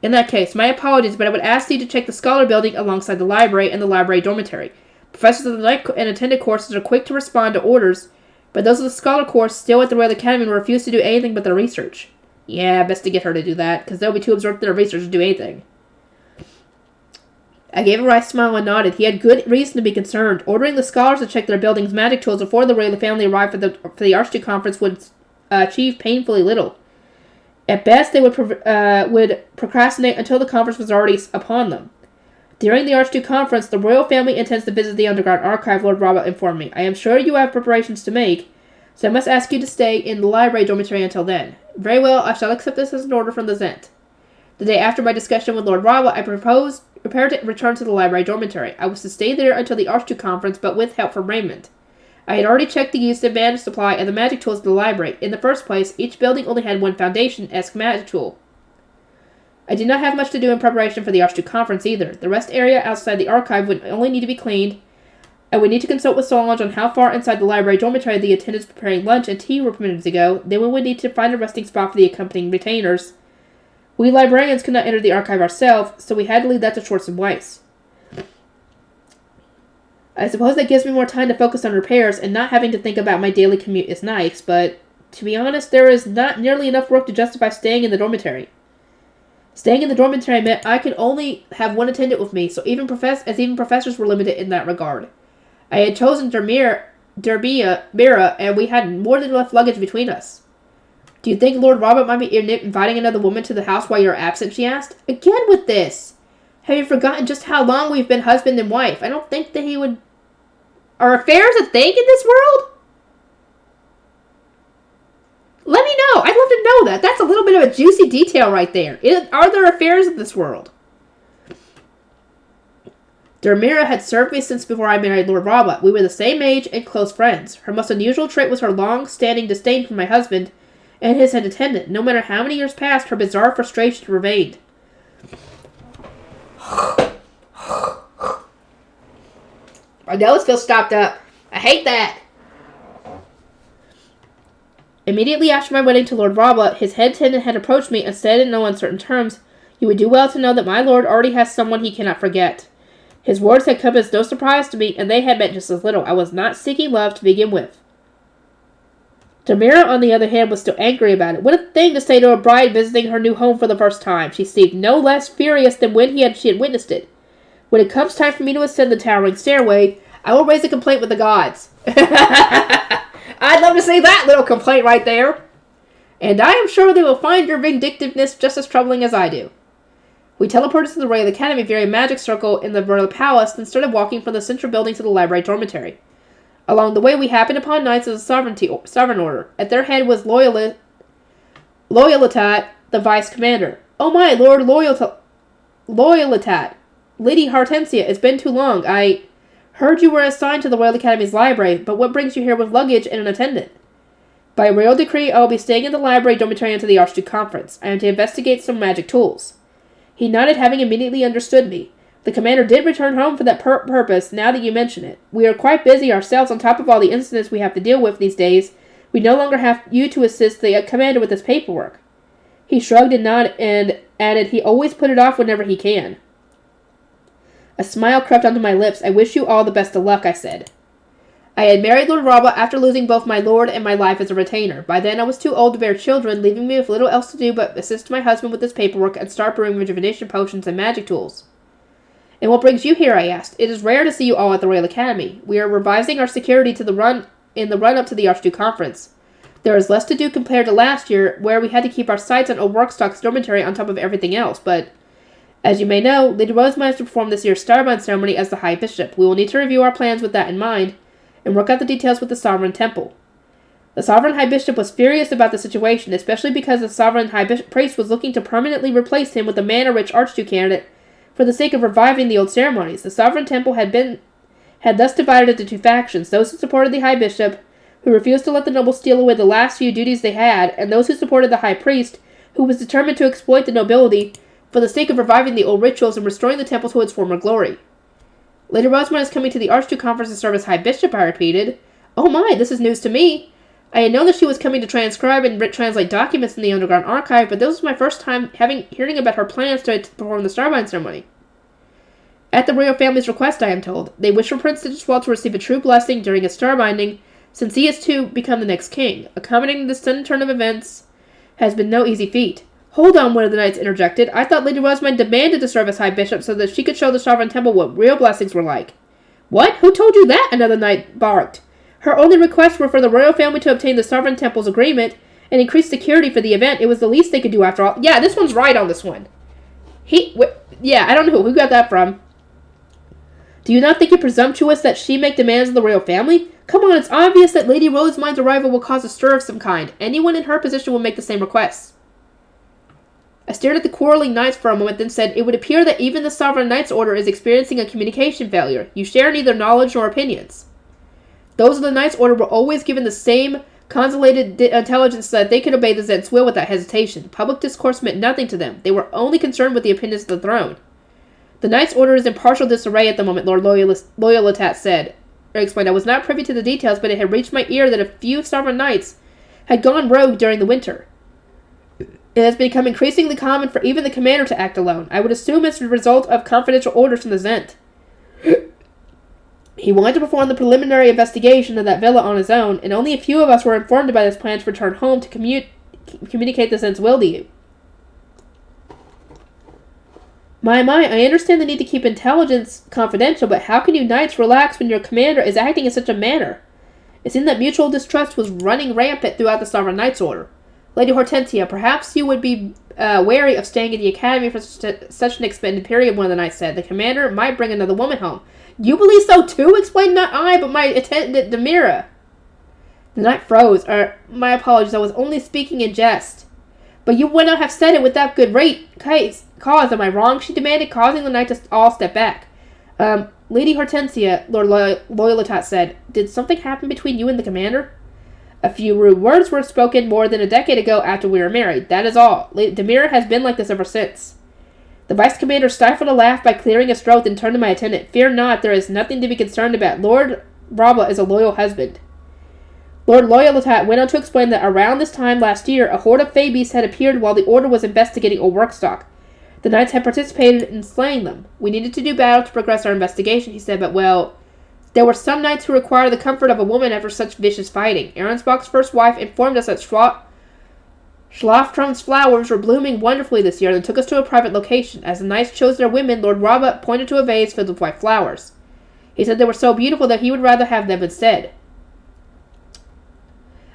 In that case, my apologies, but I would ask you to check the scholar building alongside the library and the library dormitory. Professors of the night and attended courses are quick to respond to orders, but those of the scholar course still at the Royal Academy will refuse to do anything but their research. Yeah, best to get her to do that, because they'll be too absorbed in their research to do anything. I gave a wry smile and nodded. He had good reason to be concerned. Ordering the scholars to check their building's magic tools before the royal family arrived for the Archduke Conference would achieve painfully little. At best, they would procrastinate until the conference was already upon them. During the Archduke Conference, the royal family intends to visit the underground archive, Lord Robert informed me. I am sure you have preparations to make, so I must ask you to stay in the library dormitory until then. Very well, I shall accept this as an order from the Zent. The day after my discussion with Lord Robert, I prepared to return to the library dormitory. I was to stay there until the Archduke Conference, but with help from Raymond. I had already checked the use of mana supply and the magic tools of the library. In the first place, each building only had one foundation-esque magic tool. I did not have much to do in preparation for the Archduke Conference either. The rest area outside the archive would only need to be cleaned. I would need to consult with Solange on how far inside the library dormitory the attendants preparing lunch and tea were permitted to go. Then we would need to find a resting spot for the accompanying retainers. We librarians could not enter the archive ourselves, so we had to leave that to Schwartz and Weiss. I suppose that gives me more time to focus on repairs, and not having to think about my daily commute is nice, but to be honest, there is not nearly enough work to justify staying in the dormitory. Staying in the dormitory meant I could only have one attendant with me, so even professors were limited in that regard. I had chosen Mira, and we had more than enough luggage between us. Do you think Lord Robert might be inviting another woman to the house while you're absent, she asked. Again with this! Have you forgotten just how long we've been husband and wife? I don't think that he would... Are affairs a thing in this world? Let me know. I'd love to know that. That's a little bit of a juicy detail right there. Are there affairs in this world? Dermira had served me since before I married Lord Robert. We were the same age and close friends. Her most unusual trait was her long-standing disdain for my husband and his attendant. No matter how many years passed, her bizarre frustration remained. My nose feels stopped up. I hate that. Immediately after my wedding to Lord Robert, his head attendant had approached me and said in no uncertain terms, "You would do well to know that my lord already has someone he cannot forget." His words had come as no surprise to me, and they had meant just as little. I was not seeking love to begin with. Demira, on the other hand, was still angry about it. What a thing to say to a bride visiting her new home for the first time. She seemed no less furious than when she had witnessed it. When it comes time for me to ascend the towering stairway, I will raise a complaint with the gods. I'd love to see that little complaint right there. And I am sure they will find your vindictiveness just as troubling as I do. We teleported to the Royal Academy via a magic circle in the Royal Palace, then started walking from the central building to the library dormitory. Along the way, we happened upon knights of the Sovereign Order. At their head was Loyalitat, the vice commander. Oh my, Lord Loyalitat. Lady Hortensia, it's been too long. I heard you were assigned to the Royal Academy's library, but what brings you here with luggage and an attendant? By royal decree, I will be staying in the library dormitory until the Archduke Conference. I am to investigate some magic tools. He nodded, having immediately understood me. The commander did return home for that purpose, now that you mention it. We are quite busy ourselves on top of all the incidents we have to deal with these days. We no longer have you to assist the commander with his paperwork. He shrugged and nodded and added he always put it off whenever he can. A smile crept onto my lips. I wish you all the best of luck, I said. I had married Lord Rabba after losing both my lord and my life as a retainer. By then I was too old to bear children, leaving me with little else to do but assist my husband with his paperwork and start brewing rejuvenation potions and magic tools. And what brings you here, I asked. It is rare to see you all at the Royal Academy. We are revising our security in the run-up to the Archduke Conference. There is less to do compared to last year, where we had to keep our sights on O'Workstock's dormitory on top of everything else, but as you may know, Lady Rosemary is to perform this year's Starbind ceremony as the High Bishop. We will need to review our plans with that in mind, and work out the details with the Sovereign Temple. The Sovereign High Bishop was furious about the situation, especially because the Sovereign High Priest was looking to permanently replace him with a mana-rich Archduke candidate for the sake of reviving the old ceremonies. The Sovereign Temple had thus divided into two factions, those who supported the High Bishop, who refused to let the nobles steal away the last few duties they had, and those who supported the High Priest, who was determined to exploit the nobility for the sake of reviving the old rituals and restoring the temple to its former glory. Lady Rosemary is coming to the Archduke Conference to serve as High Bishop, I repeated. Oh my, this is news to me. I had known that she was coming to transcribe and translate documents in the Underground Archive, but this was my first time hearing about her plans to perform the Starbind ceremony. At the royal family's request, I am told, they wish for Prince Digitwald to receive a true blessing during his starbinding, since he is to become the next king. Accommodating this sudden turn of events has been no easy feat. Hold on, one of the knights interjected. I thought Lady Rosemary demanded to serve as High Bishop so that she could show the Sovereign Temple what real blessings were like. What? Who told you that? Another knight barked. Her only requests were for the royal family to obtain the Sovereign Temple's agreement and increase security for the event. It was the least they could do after all. Yeah, this one's right on this one. Yeah, I don't know who got that from. Do you not think it presumptuous that she make demands of the royal family? Come on, it's obvious that Lady Rosemine's arrival will cause a stir of some kind. Anyone in her position will make the same requests. I stared at the quarreling knights for a moment, then said, it would appear that even the Sovereign Knights Order is experiencing a communication failure. You share neither knowledge nor opinions. Those of the Knights Order were always given the same consolated intelligence so that they could obey the Zed's will without hesitation. Public discourse meant nothing to them. They were only concerned with the opinions of the throne. The Knights Order is in partial disarray at the moment, Lord Loyalitat said. I explained I was not privy to the details, but it had reached my ear that a few Sovereign Knights had gone rogue during the winter. It has become increasingly common for even the commander to act alone. I would assume it's the result of confidential orders from the Zent. He wanted to perform the preliminary investigation of that villa on his own, and only a few of us were informed about his plan to return home to communicate the Zent's will to you. My, I understand the need to keep intelligence confidential, but how can you knights relax when your commander is acting in such a manner? It seemed that mutual distrust was running rampant throughout the Sovereign Knights Order. Lady Hortensia, perhaps you would be wary of staying at the academy for such an extended period, one of the knights said. The commander might bring another woman home. You believe so too? Explained not I, but my attendant Demira. The knight froze. My apologies, I was only speaking in jest. But you would not have said it without good cause, am I wrong? She demanded, causing the knight to all step back. Lady Hortensia, Lord Loyalitat said, did something happen between you and the commander? A few rude words were spoken more than a decade ago after we were married. That is all. Demira has been like this ever since. The vice commander stifled a laugh by clearing his throat and turned to my attendant. Fear not, there is nothing to be concerned about. Lord Brabba is a loyal husband. Lord Loyalitat went on to explain that around this time last year, a horde of Fabies had appeared while the Order was investigating O'Workstock. The knights had participated in slaying them. We needed to do battle to progress our investigation, he said, but, well, There were some knights who required the comfort of a woman after such vicious fighting. Arensbach's first wife informed us that Schlaftrum's flowers were blooming wonderfully this year and took us to a private location. As the knights chose their women, Lord Robert pointed to a vase filled with white flowers. He said they were so beautiful that he would rather have them instead.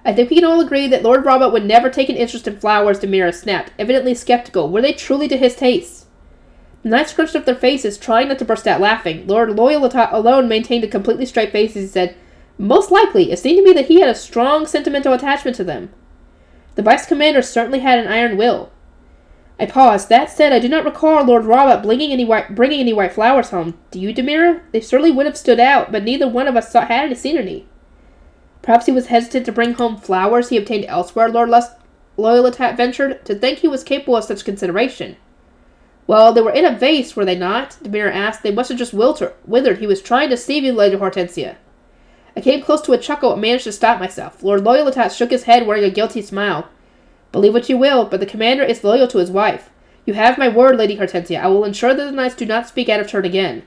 I think we can all agree that Lord Robert would never take an interest in flowers, Demira snapped, evidently skeptical. Were they truly to his taste? The knights scrunched up their faces, trying not to burst out laughing. Lord Loyalitat alone maintained a completely straight face as he said, most likely, it seemed to me that he had a strong sentimental attachment to them. The vice-commander certainly had an iron will. I paused. That said, I do not recall Lord Robert bringing any white flowers home. Do you, Demira? They certainly would have stood out, but neither one of us had seen any. Perhaps he was hesitant to bring home flowers he obtained elsewhere, Lord Loyalitat ventured. To think he was capable of such consideration. Well, they were in a vase, were they not? Demira asked. They must have just withered. He was trying to deceive you, Lady Hortensia. I came close to a chuckle and managed to stop myself. Lord Loyalitat shook his head, wearing a guilty smile. Believe what you will, but the commander is loyal to his wife. You have my word, Lady Hortensia. I will ensure that the knights do not speak out of turn again.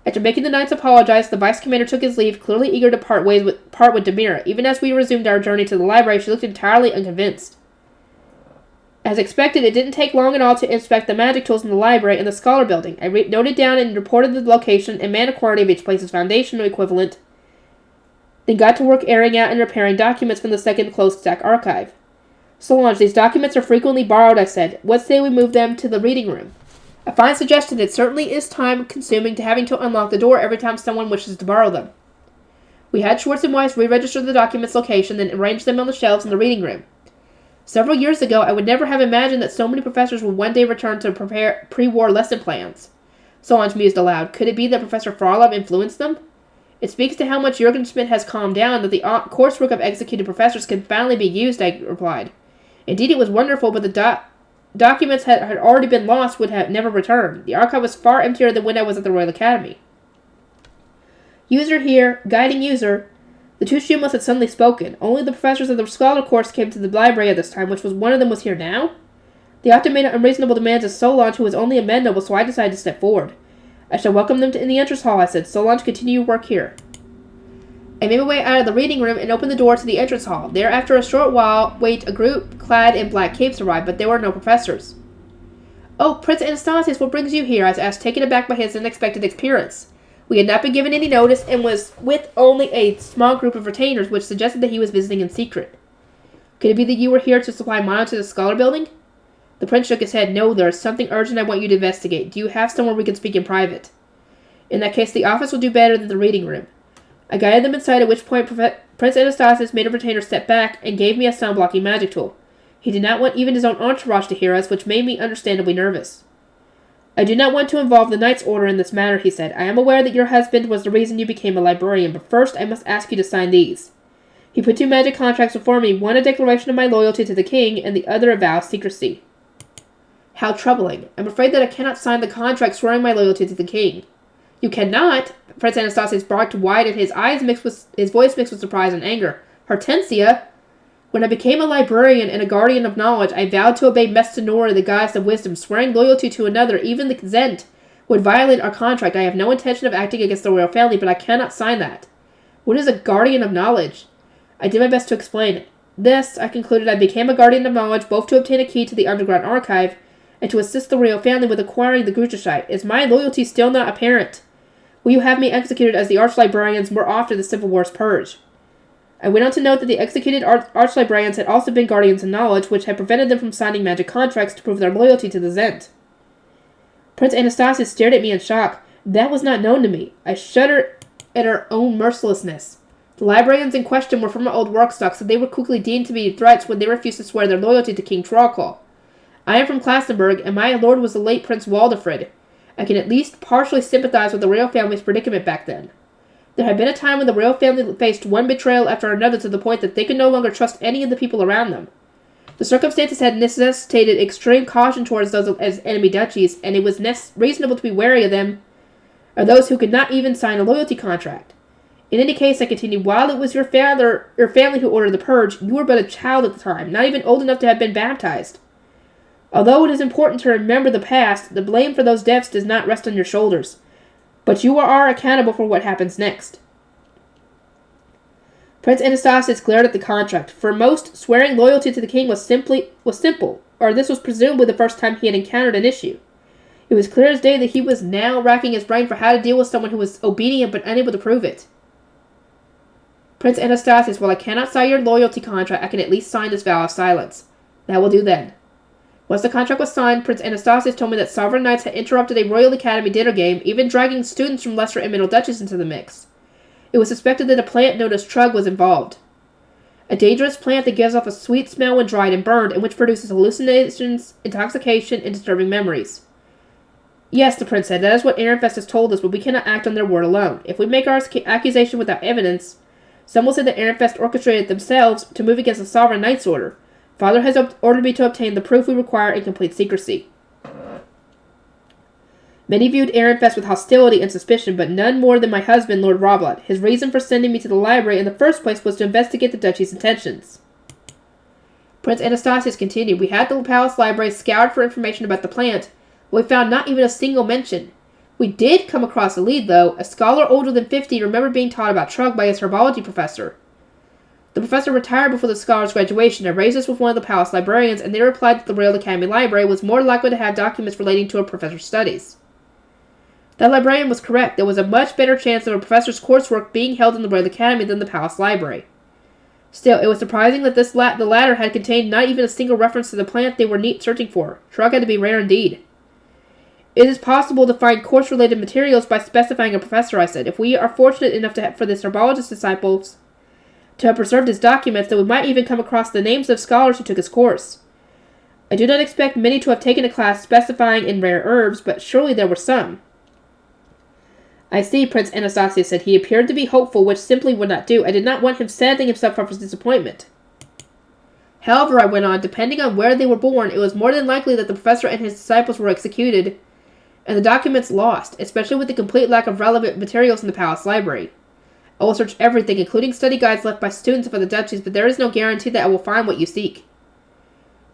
After making the knights apologize, the vice-commander took his leave, clearly eager to part with Demira. Even as we resumed our journey to the library, she looked entirely unconvinced. As expected, it didn't take long at all to inspect the magic tools in the library and the scholar building. I noted down and reported the location and mana quantity of each place's foundational equivalent, then got to work airing out and repairing documents from the second closed stack archive. Solange, these documents are frequently borrowed, I said. What say we move them to the reading room? A fine suggestion. It certainly is time-consuming to having to unlock the door every time someone wishes to borrow them. We had Schwartz and Weiss re-register the document's location, then arrange them on the shelves in the reading room. Several years ago, I would never have imagined that so many professors would one day return to prepare pre-war lesson plans. Solange mused aloud. Could it be that Professor Farlov influenced them? It speaks to how much Jurgen Schmidt has calmed down that the coursework of executed professors can finally be used, I replied. Indeed, it was wonderful, but the documents had already been lost, would have never returned. The archive was far emptier than when I was at the Royal Academy. User here, guiding user. The two Shumos had suddenly spoken. Only the professors of the Scholar course came to the library at this time, which was one of them was here now? They often made unreasonable demands of Solange, who was only a man noble, so I decided to step forward. I shall welcome them in the entrance hall, I said. Solange, continue your work here. I made my way out of the reading room and opened the door to the entrance hall. There, after a short wait, a group clad in black capes arrived, but there were no professors. Oh, Prince Anastasius, what brings you here? I asked, taken aback by his unexpected appearance. We had not been given any notice and was with only a small group of retainers, which suggested that he was visiting in secret. Could it be that you were here to supply mana to the Scholar building? The prince shook his head. No, there is something urgent I want you to investigate. Do you have somewhere we can speak in private? In that case, the office will do better than the reading room. I guided them inside, at which point Prince Anastasius made a retainer step back and gave me a sound-blocking magic tool. He did not want even his own entourage to hear us, which made me understandably nervous. I do not want to involve the Knight's Order in this matter, he said. I am aware that your husband was the reason you became a librarian, but first I must ask you to sign these. He put two magic contracts before me, one a declaration of my loyalty to the king, and the other a vow of secrecy. How troubling. I'm afraid that I cannot sign the contract swearing my loyalty to the king. You cannot? Prince Anastasius barked wide, and his voice mixed with surprise and anger. Hortensia? When I became a librarian and a guardian of knowledge, I vowed to obey Mestinori, the goddess of wisdom. Swearing loyalty to another, even the Zent, would violate our contract. I have no intention of acting against the royal family, but I cannot sign that. What is a guardian of knowledge? I did my best to explain. This, I concluded, I became a guardian of knowledge both to obtain a key to the underground archive and to assist the royal family with acquiring the Grucheshite. Is my loyalty still not apparent? Will you have me executed as the arch-librarians more after the Civil War's purge? I went on to note that the executed arch-librarians had also been guardians of knowledge, which had prevented them from signing magic contracts to prove their loyalty to the Zent. Prince Anastasius stared at me in shock. That was not known to me. I shuddered at our own mercilessness. The librarians in question were from our old workstock, so they were quickly deemed to be threats when they refused to swear their loyalty to King Trollclaw. I am from Klassenburg, and my lord was the late Prince Waldefrid. I can at least partially sympathize with the royal family's predicament back then. There had been a time when the royal family faced one betrayal after another to the point that they could no longer trust any of the people around them. The circumstances had necessitated extreme caution towards those as enemy duchies, and it was reasonable to be wary of them, or those who could not even sign a loyalty contract. In any case, I continued, while it was your family who ordered the purge, you were but a child at the time, not even old enough to have been baptized. Although it is important to remember the past, the blame for those deaths does not rest on your shoulders. But you are accountable for what happens next. Prince Anastasius glared at the contract. For most, swearing loyalty to the king was simple, or this was presumably the first time he had encountered an issue. It was clear as day that he was now racking his brain for how to deal with someone who was obedient but unable to prove it. Prince Anastasius, while I cannot sign your loyalty contract, I can at least sign this vow of silence. That will do then. Once the contract was signed, Prince Anastasius told me that sovereign knights had interrupted a Royal Academy dinner game, even dragging students from lesser and middle duchies into the mix. It was suspected that a plant known as trug was involved. A dangerous plant that gives off a sweet smell when dried and burned, and which produces hallucinations, intoxication, and disturbing memories. Yes, the prince said, that is what Ehrenfest has told us, but we cannot act on their word alone. If we make our accusation without evidence, some will say that Ehrenfest orchestrated themselves to move against the sovereign knight's order. Father has ordered me to obtain the proof we require in complete secrecy. Many viewed Ehrenfest with hostility and suspicion, but none more than my husband, Lord Roblot. His reason for sending me to the library in the first place was to investigate the duchy's intentions. Prince Anastasius continued, we had the palace library scoured for information about the plant, but we found not even a single mention. We did come across a lead, though. A scholar older than 50 remembered being taught about trug by his herbology professor. The professor retired before the scholar's graduation. I raised this with one of the palace librarians, and they replied that the Royal Academy Library was more likely to have documents relating to a professor's studies. That librarian was correct. There was a much better chance of a professor's coursework being held in the Royal Academy than the palace library. Still, it was surprising that the latter had contained not even a single reference to the plant they were searching for. Trug had to be rare indeed. It is possible to find course-related materials by specifying a professor, I said. If we are fortunate enough for this herbologist disciples to have preserved his documents, then we might even come across the names of scholars who took his course. I do not expect many to have taken a class specifying in rare herbs, but surely there were some. I see, Prince Anastasius said. He appeared to be hopeful, which simply would not do. I did not want him setting himself up for disappointment. However, I went on, depending on where they were born, it was more than likely that the professor and his disciples were executed, and the documents lost, especially with the complete lack of relevant materials in the palace library. I will search everything, including study guides left by students of other duchies, but there is no guarantee that I will find what you seek.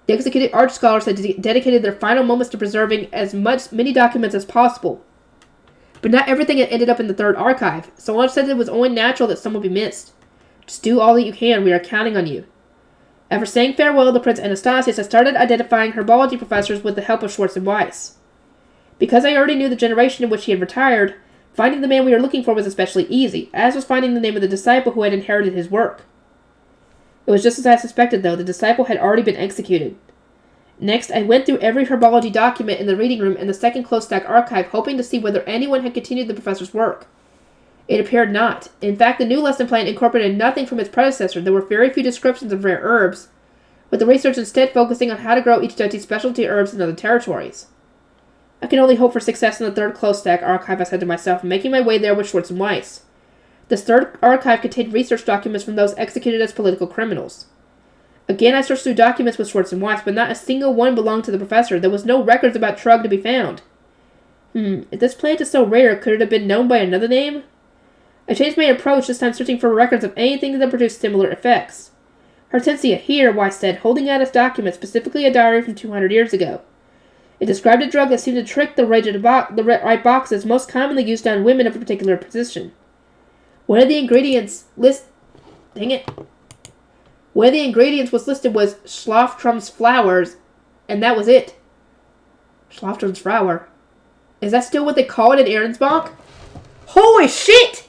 The executed arch scholars had dedicated their final moments to preserving many documents as possible. But not everything had ended up in the third archive. Someone said it was only natural that some would be missed. Just do all that you can. We are counting on you. After saying farewell to Prince Anastasius, I started identifying herbology professors with the help of Schwartz and Weiss. Because I already knew the generation in which he had retired, finding the man we were looking for was especially easy, as was finding the name of the disciple who had inherited his work. It was just as I suspected, though. The disciple had already been executed. Next, I went through every herbology document in the reading room and the second close-stack archive, hoping to see whether anyone had continued the professor's work. It appeared not. In fact, the new lesson plan incorporated nothing from its predecessor. There were very few descriptions of rare herbs, with the research instead focusing on how to grow each duchy's specialty herbs in other territories. I can only hope for success in the third close-stack archive, I said to myself, making my way there with Schwartz and Weiss. This third archive contained research documents from those executed as political criminals. Again, I searched through documents with Schwartz and Weiss, but not a single one belonged to the professor. There was no records about trug to be found. If this plant is so rare, could it have been known by another name? I changed my approach, this time searching for records of anything that produced similar effects. Hortensia, here, Weiss said, holding out his document, specifically a diary from 200 years ago. It described a drug that seemed to trick the right boxes most commonly used on women of a particular position. One of the ingredients was listed was Schlaftrum's flowers, and that was it. Schlaftrum's flower. Is that still what they call it in Ahrensbach? Holy shit!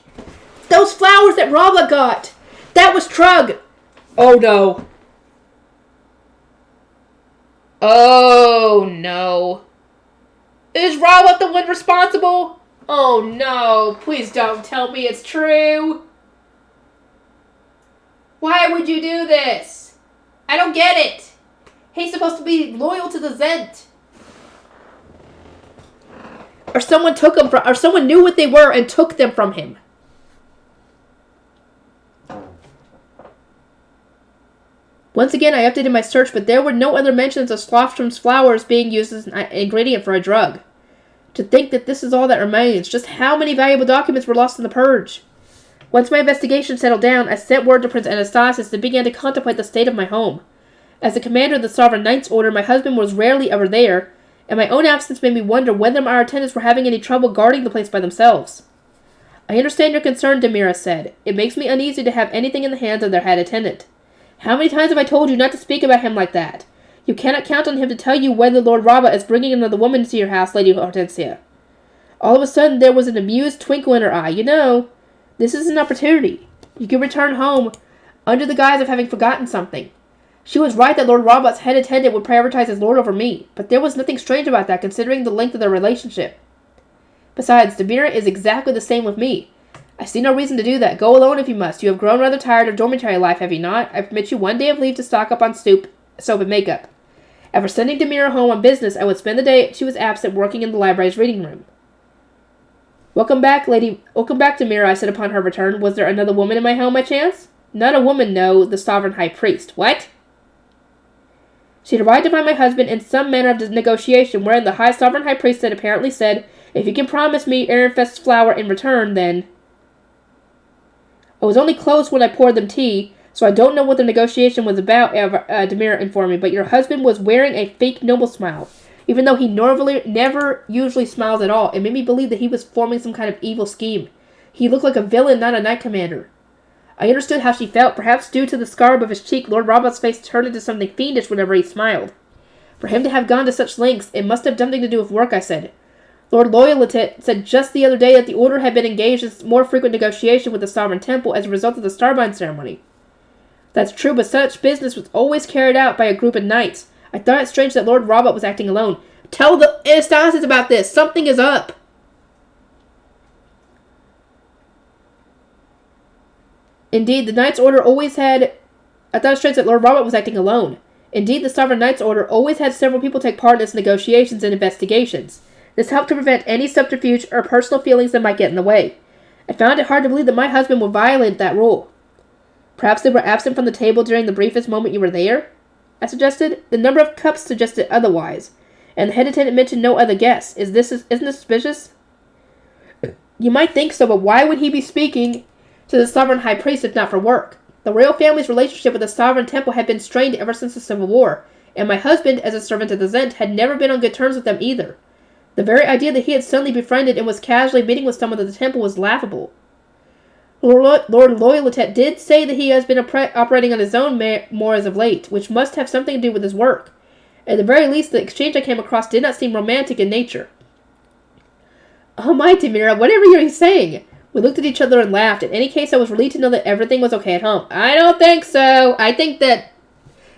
Those flowers that Robla got! That was trug! Oh no. Oh no. Is Robla the one responsible? Oh no. Please don't tell me it's true. Why would you do this? I don't get it. He's supposed to be loyal to the Zent. Or someone knew what they were and took them from him. Once again, I updated my search, but there were no other mentions of Schlaftrum's flowers being used as an ingredient for a drug. To think that this is all that remains, just how many valuable documents were lost in the purge? Once my investigation settled down, I sent word to Prince Anastasius and began to contemplate the state of my home. As the commander of the Sovereign Knights Order, my husband was rarely ever there, and my own absence made me wonder whether our attendants were having any trouble guarding the place by themselves. I understand your concern, Demira said. It makes me uneasy to have anything in the hands of their head attendant. How many times have I told you not to speak about him like that? You cannot count on him to tell you whether Lord Raba is bringing another woman to your house, Lady Hortensia. All of a sudden, there was an amused twinkle in her eye. You know, this is an opportunity. You can return home under the guise of having forgotten something. She was right that Lord Raba's head attendant would prioritize his lord over me, but there was nothing strange about that considering the length of their relationship. Besides, Demira is exactly the same with me. I see no reason to do that. Go alone if you must. You have grown rather tired of dormitory life, have you not? I permit you 1 day of leave to stock up on soap and makeup. After sending Demira home on business, I would spend the day she was absent working in the library's reading room. Welcome back, Demira, I said upon her return. Was there another woman in my home, by chance? Not a woman, no, the sovereign high priest. What? She had arrived to find my husband in some manner of negotiation, wherein the high sovereign high priest had apparently said, if you can promise me Ehrenfest's flower in return, then... I was only close when I poured them tea, so I don't know what the negotiation was about, Demira informed me, but your husband was wearing a fake noble smile. Even though he never usually smiles at all, it made me believe that he was forming some kind of evil scheme. He looked like a villain, not a knight commander. I understood how she felt, perhaps due to the scar of his cheek. Lord Robert's face turned into something fiendish whenever he smiled. For him to have gone to such lengths, it must have something to do with work, I said. Lord Loyalitet said just the other day that the Order had been engaged in more frequent negotiation with the Sovereign Temple as a result of the Starbind ceremony. That's true, but such business was always carried out by a group of knights. I thought it strange that Lord Robert was acting alone. Tell the Anastasis about this! Something is up! Indeed, the Knights Order always had... I thought it strange that Lord Robert was acting alone. Indeed, the Sovereign Knights Order always had several people take part in its negotiations and investigations. This helped to prevent any subterfuge or personal feelings that might get in the way. I found it hard to believe that my husband would violate that rule. Perhaps they were absent from the table during the briefest moment you were there? I suggested. The number of cups suggested otherwise, and the head attendant mentioned no other guests. Isn't this suspicious? You might think so, but why would he be speaking to the Sovereign High Priest if not for work? The royal family's relationship with the Sovereign Temple had been strained ever since the Civil War, and my husband, as a servant of the Zent, had never been on good terms with them either. The very idea that he had suddenly befriended and was casually meeting with someone at the temple was laughable. Lord Loyalitet did say that he has been operating on his own more as of late, which must have something to do with his work. At the very least, the exchange I came across did not seem romantic in nature. Oh my, Demira, whatever you're saying! We looked at each other and laughed. In any case, I was relieved to know that everything was okay at home. I don't think so. I think that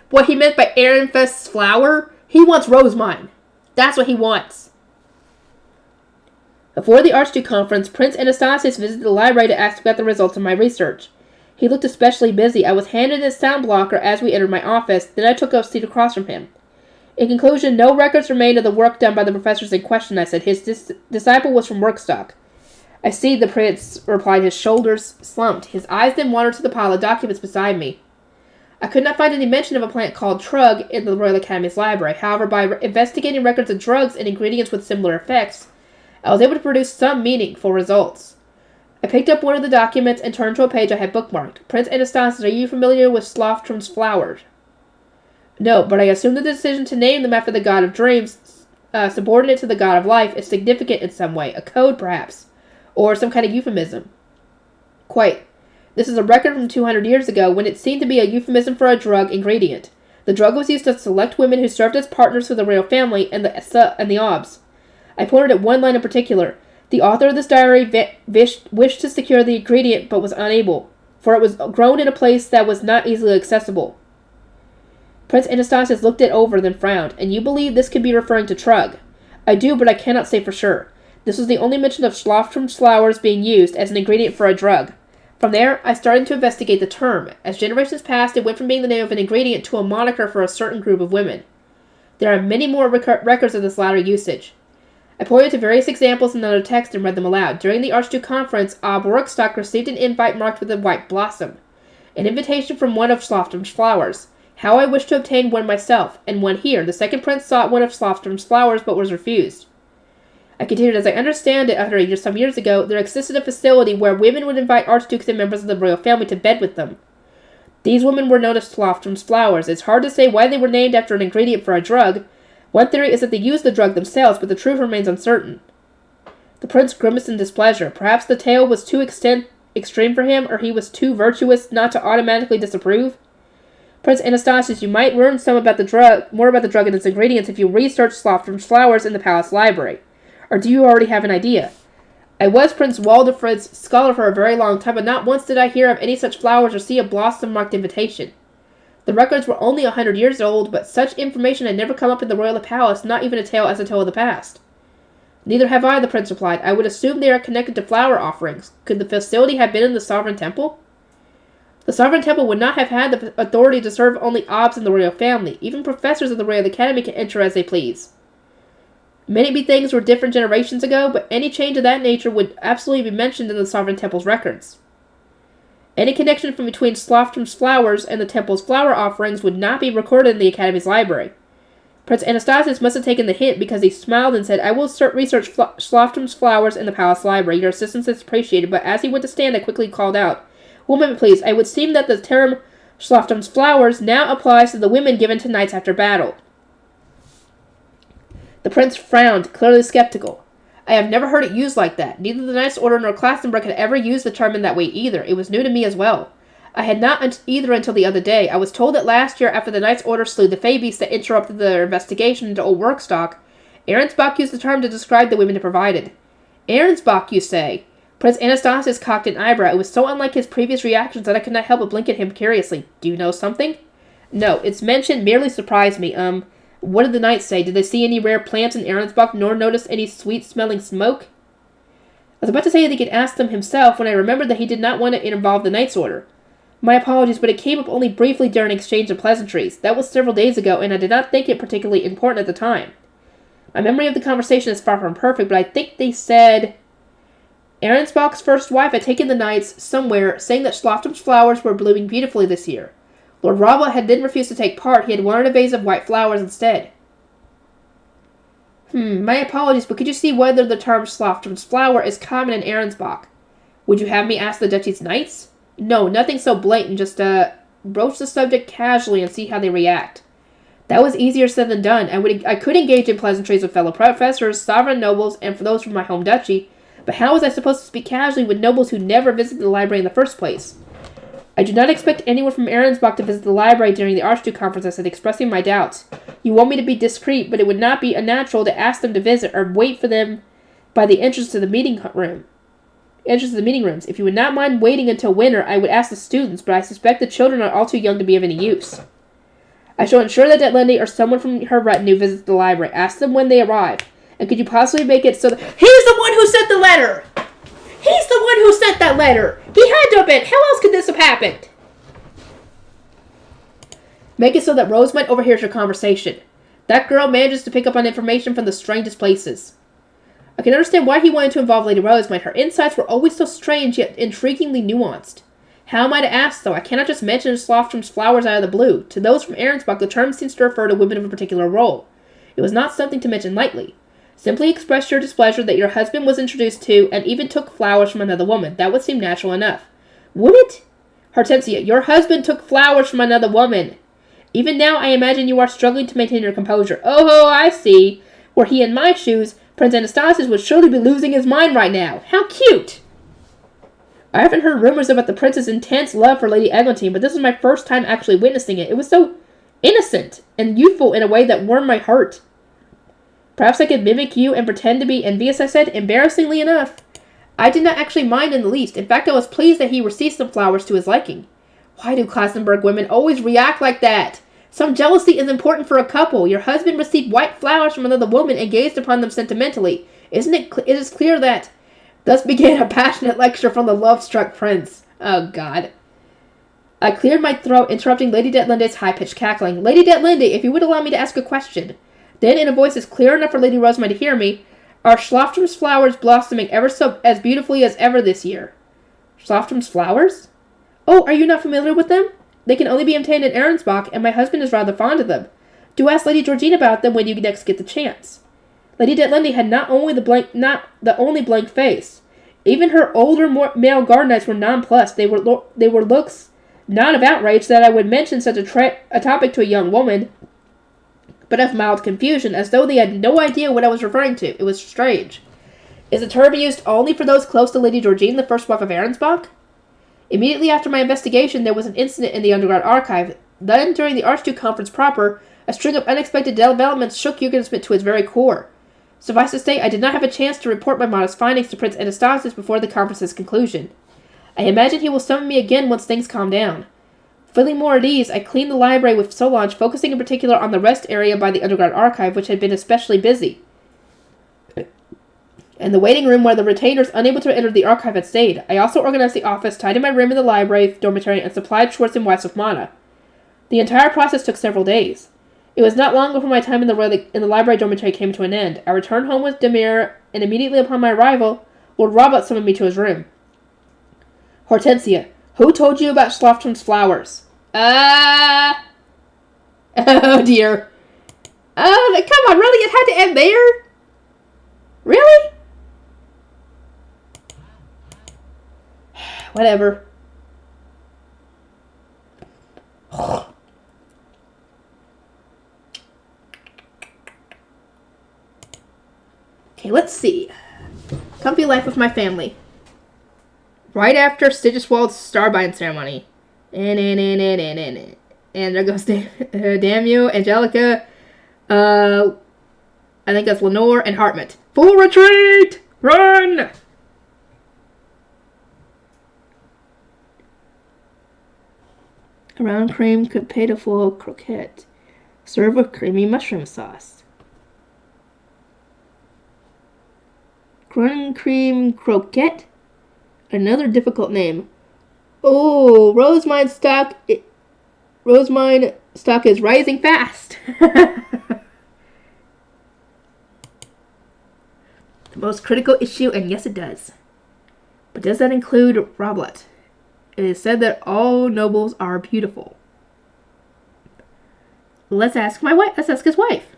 what he meant by Ehrenfest's flower, he wants Rosemine. That's what he wants. Before the Archduke conference, Prince Anastasius visited the library to ask about the results of my research. He looked especially busy. I was handed his sound blocker as we entered my office, then I took a seat across from him. In conclusion, no records remained of the work done by the professors in question, I said. His disciple was from Workstock. I see, the prince replied, his shoulders slumped. His eyes then wandered to the pile of documents beside me. I could not find any mention of a plant called trug in the Royal Academy's library. However, by investigating records of drugs and ingredients with similar effects, I was able to produce some meaningful results. I picked up one of the documents and turned to a page I had bookmarked. Prince Anastasius, are you familiar with Sloftrum's flowers? No, but I assume the decision to name them after the god of dreams, subordinate to the god of life, is significant in some way. A code, perhaps. Or some kind of euphemism. Quite. This is a record from 200 years ago, when it seemed to be a euphemism for a drug ingredient. The drug was used to select women who served as partners for the royal family and the Obs. I pointed at one line in particular. The author of this diary wished to secure the ingredient, but was unable, for it was grown in a place that was not easily accessible. Prince Anastasius looked it over, then frowned. And you believe this could be referring to trug? I do, but I cannot say for sure. This was the only mention of Schlaftrum's flowers being used as an ingredient for a drug. From there, I started to investigate the term. As generations passed, it went from being the name of an ingredient to a moniker for a certain group of women. There are many more records of this latter usage. I pointed to various examples in another text and read them aloud. During the Archduke conference, Ob Workstock received an invite marked with a white blossom. An invitation from one of Schlaftrum's flowers. How I wished to obtain one myself, and one here. The second prince sought one of Schlaftrum's flowers, but was refused. I continued, as I understand it, some years ago, there existed a facility where women would invite archdukes and members of the royal family to bed with them. These women were known as Schlaftrum's flowers. It's hard to say why they were named after an ingredient for a drug. One theory is that they used the drug themselves, but the truth remains uncertain. The prince grimaced in displeasure. Perhaps the tale was too extreme for him, or he was too virtuous not to automatically disapprove. Prince Anastasius, you might learn more about the drug and its ingredients if you research Sloftrum's flowers in the palace library. Or do you already have an idea? I was Prince Waldefred's scholar for a very long time, but not once did I hear of any such flowers or see a blossom-marked invitation. The records were only 100 years old, but such information had never come up in the royal palace, not even a tale of the past. Neither have I, the prince replied. I would assume they are connected to flower offerings. Could the facility have been in the sovereign temple? The sovereign temple would not have had the authority to serve only obs in the royal family. Even professors of the royal academy can enter as they please. Many things were different generations ago, but any change of that nature would absolutely be mentioned in the sovereign temple's records. Any connection from between Sloftrum's flowers and the temple's flower offerings would not be recorded in the academy's library. Prince Anastasius must have taken the hint because he smiled and said, I will research Sloftrum's flowers in the palace library. Your assistance is appreciated, but as he went to stand, I quickly called out, 1 moment, please. It would seem that the term Sloftrum's flowers now applies to the women given to knights after battle. The prince frowned, clearly skeptical. I have never heard it used like that. Neither the Knights Order nor Klassenberg had ever used the term in that way either. It was new to me as well. I had not either until the other day. I was told that last year, after the Knights Order slew the Fabies that interrupted their investigation into old Workstock, Ahrensbach used the term to describe the women it provided. Ahrensbach, you say? Prince Anastasius cocked an eyebrow. It was so unlike his previous reactions that I could not help but blink at him curiously. Do you know something? No, its mention merely surprised me. What did the knights say? Did they see any rare plants in Ahrensbach, nor notice any sweet-smelling smoke? I was about to say that he could ask them himself when I remembered that he did not want to involve the Knights Order. My apologies, but it came up only briefly during exchange of pleasantries. That was several days ago, and I did not think it particularly important at the time. My memory of the conversation is far from perfect, but I think they said Ahrensbach's first wife had taken the knights somewhere, saying that Sloftrum's flowers were blooming beautifully this year. Lord Rabla had then refused to take part. He had wanted a vase of white flowers instead. My apologies, but could you see whether the term Sloftrum's flower is common in Ahrensbach? Would you have me ask the Duchy's knights? No, nothing so blatant, just, broach the subject casually and see how they react. That was easier said than done. I could engage in pleasantries with fellow professors, sovereign nobles, and for those from my home duchy, but how was I supposed to speak casually with nobles who never visited the library in the first place? I do not expect anyone from Ahrensbach to visit the library during the Archduke conference, I said, expressing my doubts. You want me to be discreet, but it would not be unnatural to ask them to visit or wait for them by the entrance to the meeting rooms. If you would not mind waiting until winter, I would ask the students, but I suspect the children are all too young to be of any use. I shall ensure that Detlinde or someone from her retinue visits the library. Ask them when they arrive. And could you possibly make it so that... He's the one who sent the letter! He's the one who sent that letter! He had to have been! How else could this have happened? Make it so that Rosemont overhears your conversation. That girl manages to pick up on information from the strangest places. I can understand why he wanted to involve Lady Rosemont. Her insights were always so strange, yet intriguingly nuanced. How am I to ask, though? I cannot just mention Sloftrum's flowers out of the blue. To those from Ahrensbach, the term seems to refer to women of a particular role. It was not something to mention lightly. Simply express your displeasure that your husband was introduced to and even took flowers from another woman. That would seem natural enough. Would it? Hortensia, your husband took flowers from another woman. Even now, I imagine you are struggling to maintain your composure. Oh, I see. Were he in my shoes, Prince Anastasius would surely be losing his mind right now. How cute! I haven't heard rumors about the prince's intense love for Lady Eglantine, but this is my first time actually witnessing it. It was so innocent and youthful in a way that warmed my heart. Perhaps I could mimic you and pretend to be envious, I said. Embarrassingly enough, I did not actually mind in the least. In fact, I was pleased that he received some flowers to his liking. Why do Klassenberg women always react like that? Some jealousy is important for a couple. Your husband received white flowers from another woman and gazed upon them sentimentally. It is clear that... Thus began a passionate lecture from the love-struck prince. Oh, God. I cleared my throat, interrupting Lady Detlinde's high-pitched cackling. Lady Detlinde, if you would allow me to ask a question. Then, in a voice as clear enough for Lady Rosemont to hear me, are Sloftrum's flowers blossoming ever so as beautifully as ever this year? Sloftrum's flowers? Oh, are you not familiar with them? They can only be obtained in Ahrensbach, and my husband is rather fond of them. Do ask Lady Georgine about them when you next get the chance. Lady Detlinde had not the only blank face. Even her older male guard knights were nonplussed. They were looks not of outrage that I would mention such a topic to a young woman, but of mild confusion, as though they had no idea what I was referring to. It was strange. Is the term used only for those close to Lady Georgine, the first wife of Arensbach? Immediately after my investigation, there was an incident in the underground archive. Then, during the Archduke Conference proper, a string of unexpected developments shook Jugendsmith to its very core. Suffice to state, I did not have a chance to report my modest findings to Prince Anastasius before the conference's conclusion. I imagine he will summon me again once things calm down. Feeling more at ease, I cleaned the library with Solange, focusing in particular on the rest area by the underground archive, which had been especially busy, and the waiting room where the retainers unable to enter the archive had stayed. I also organized the office, tidied my room in the library dormitory, and supplied Schwartz and Weiss with mana. The entire process took several days. It was not long before my time in the library dormitory came to an end. I returned home with Demir, and immediately upon my arrival, Lord Robert summoned me to his room. Hortensia, who told you about Schlaftrum's flowers? Oh dear. Oh, come on, really? It had to end there? Really? Whatever. Okay, let's see. Comfy life with my family. Right after Sigiswald's Starbind ceremony. And there goes damn you, Angelica. I think that's Lenore and Hartmut. Full retreat! Run! Ground cream potato foil croquette. Serve with creamy mushroom sauce. Ground cream croquette? Another difficult name. Oh, Rosemine stock is rising fast. The most critical issue, and yes it does. But does that include Roblet? It is said that all nobles are beautiful. Let's ask his wife.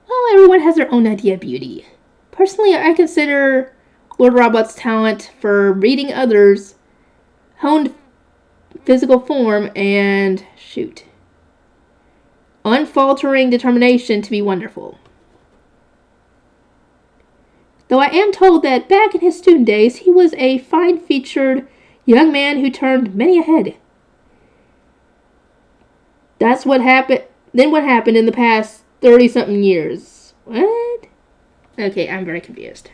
Well, everyone has their own idea of beauty. Personally, I consider Lord Robot's talent for reading others, honed physical form, and unfaltering determination to be wonderful. Though I am told that back in his student days, he was a fine-featured young man who turned many ahead. That's what happened. Then what happened in the past 30-something years? What? Okay, I'm very confused.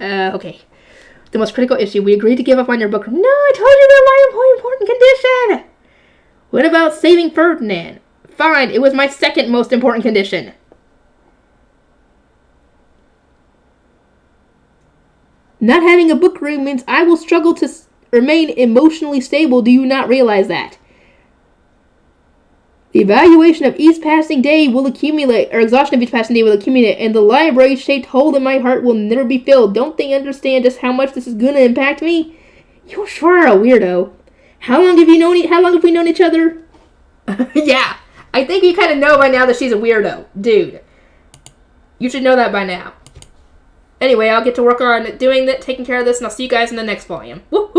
Okay. The most critical issue. We agreed to give up on your book. No, I told you they're my important condition. What about saving Ferdinand? Fine, it was my second most important condition. Not having a book room means I will struggle to remain emotionally stable. Do you not realize that? The evaluation of each passing day will accumulate, or exhaustion of each passing day will accumulate, and the library-shaped hole in my heart will never be filled. Don't they understand just how much this is going to impact me? You sure are a weirdo. How long have we known each other? Yeah, I think you kind of know by now that she's a weirdo. Dude, you should know that by now. Anyway, I'll get to work on taking care of this, and I'll see you guys in the next volume. Woo!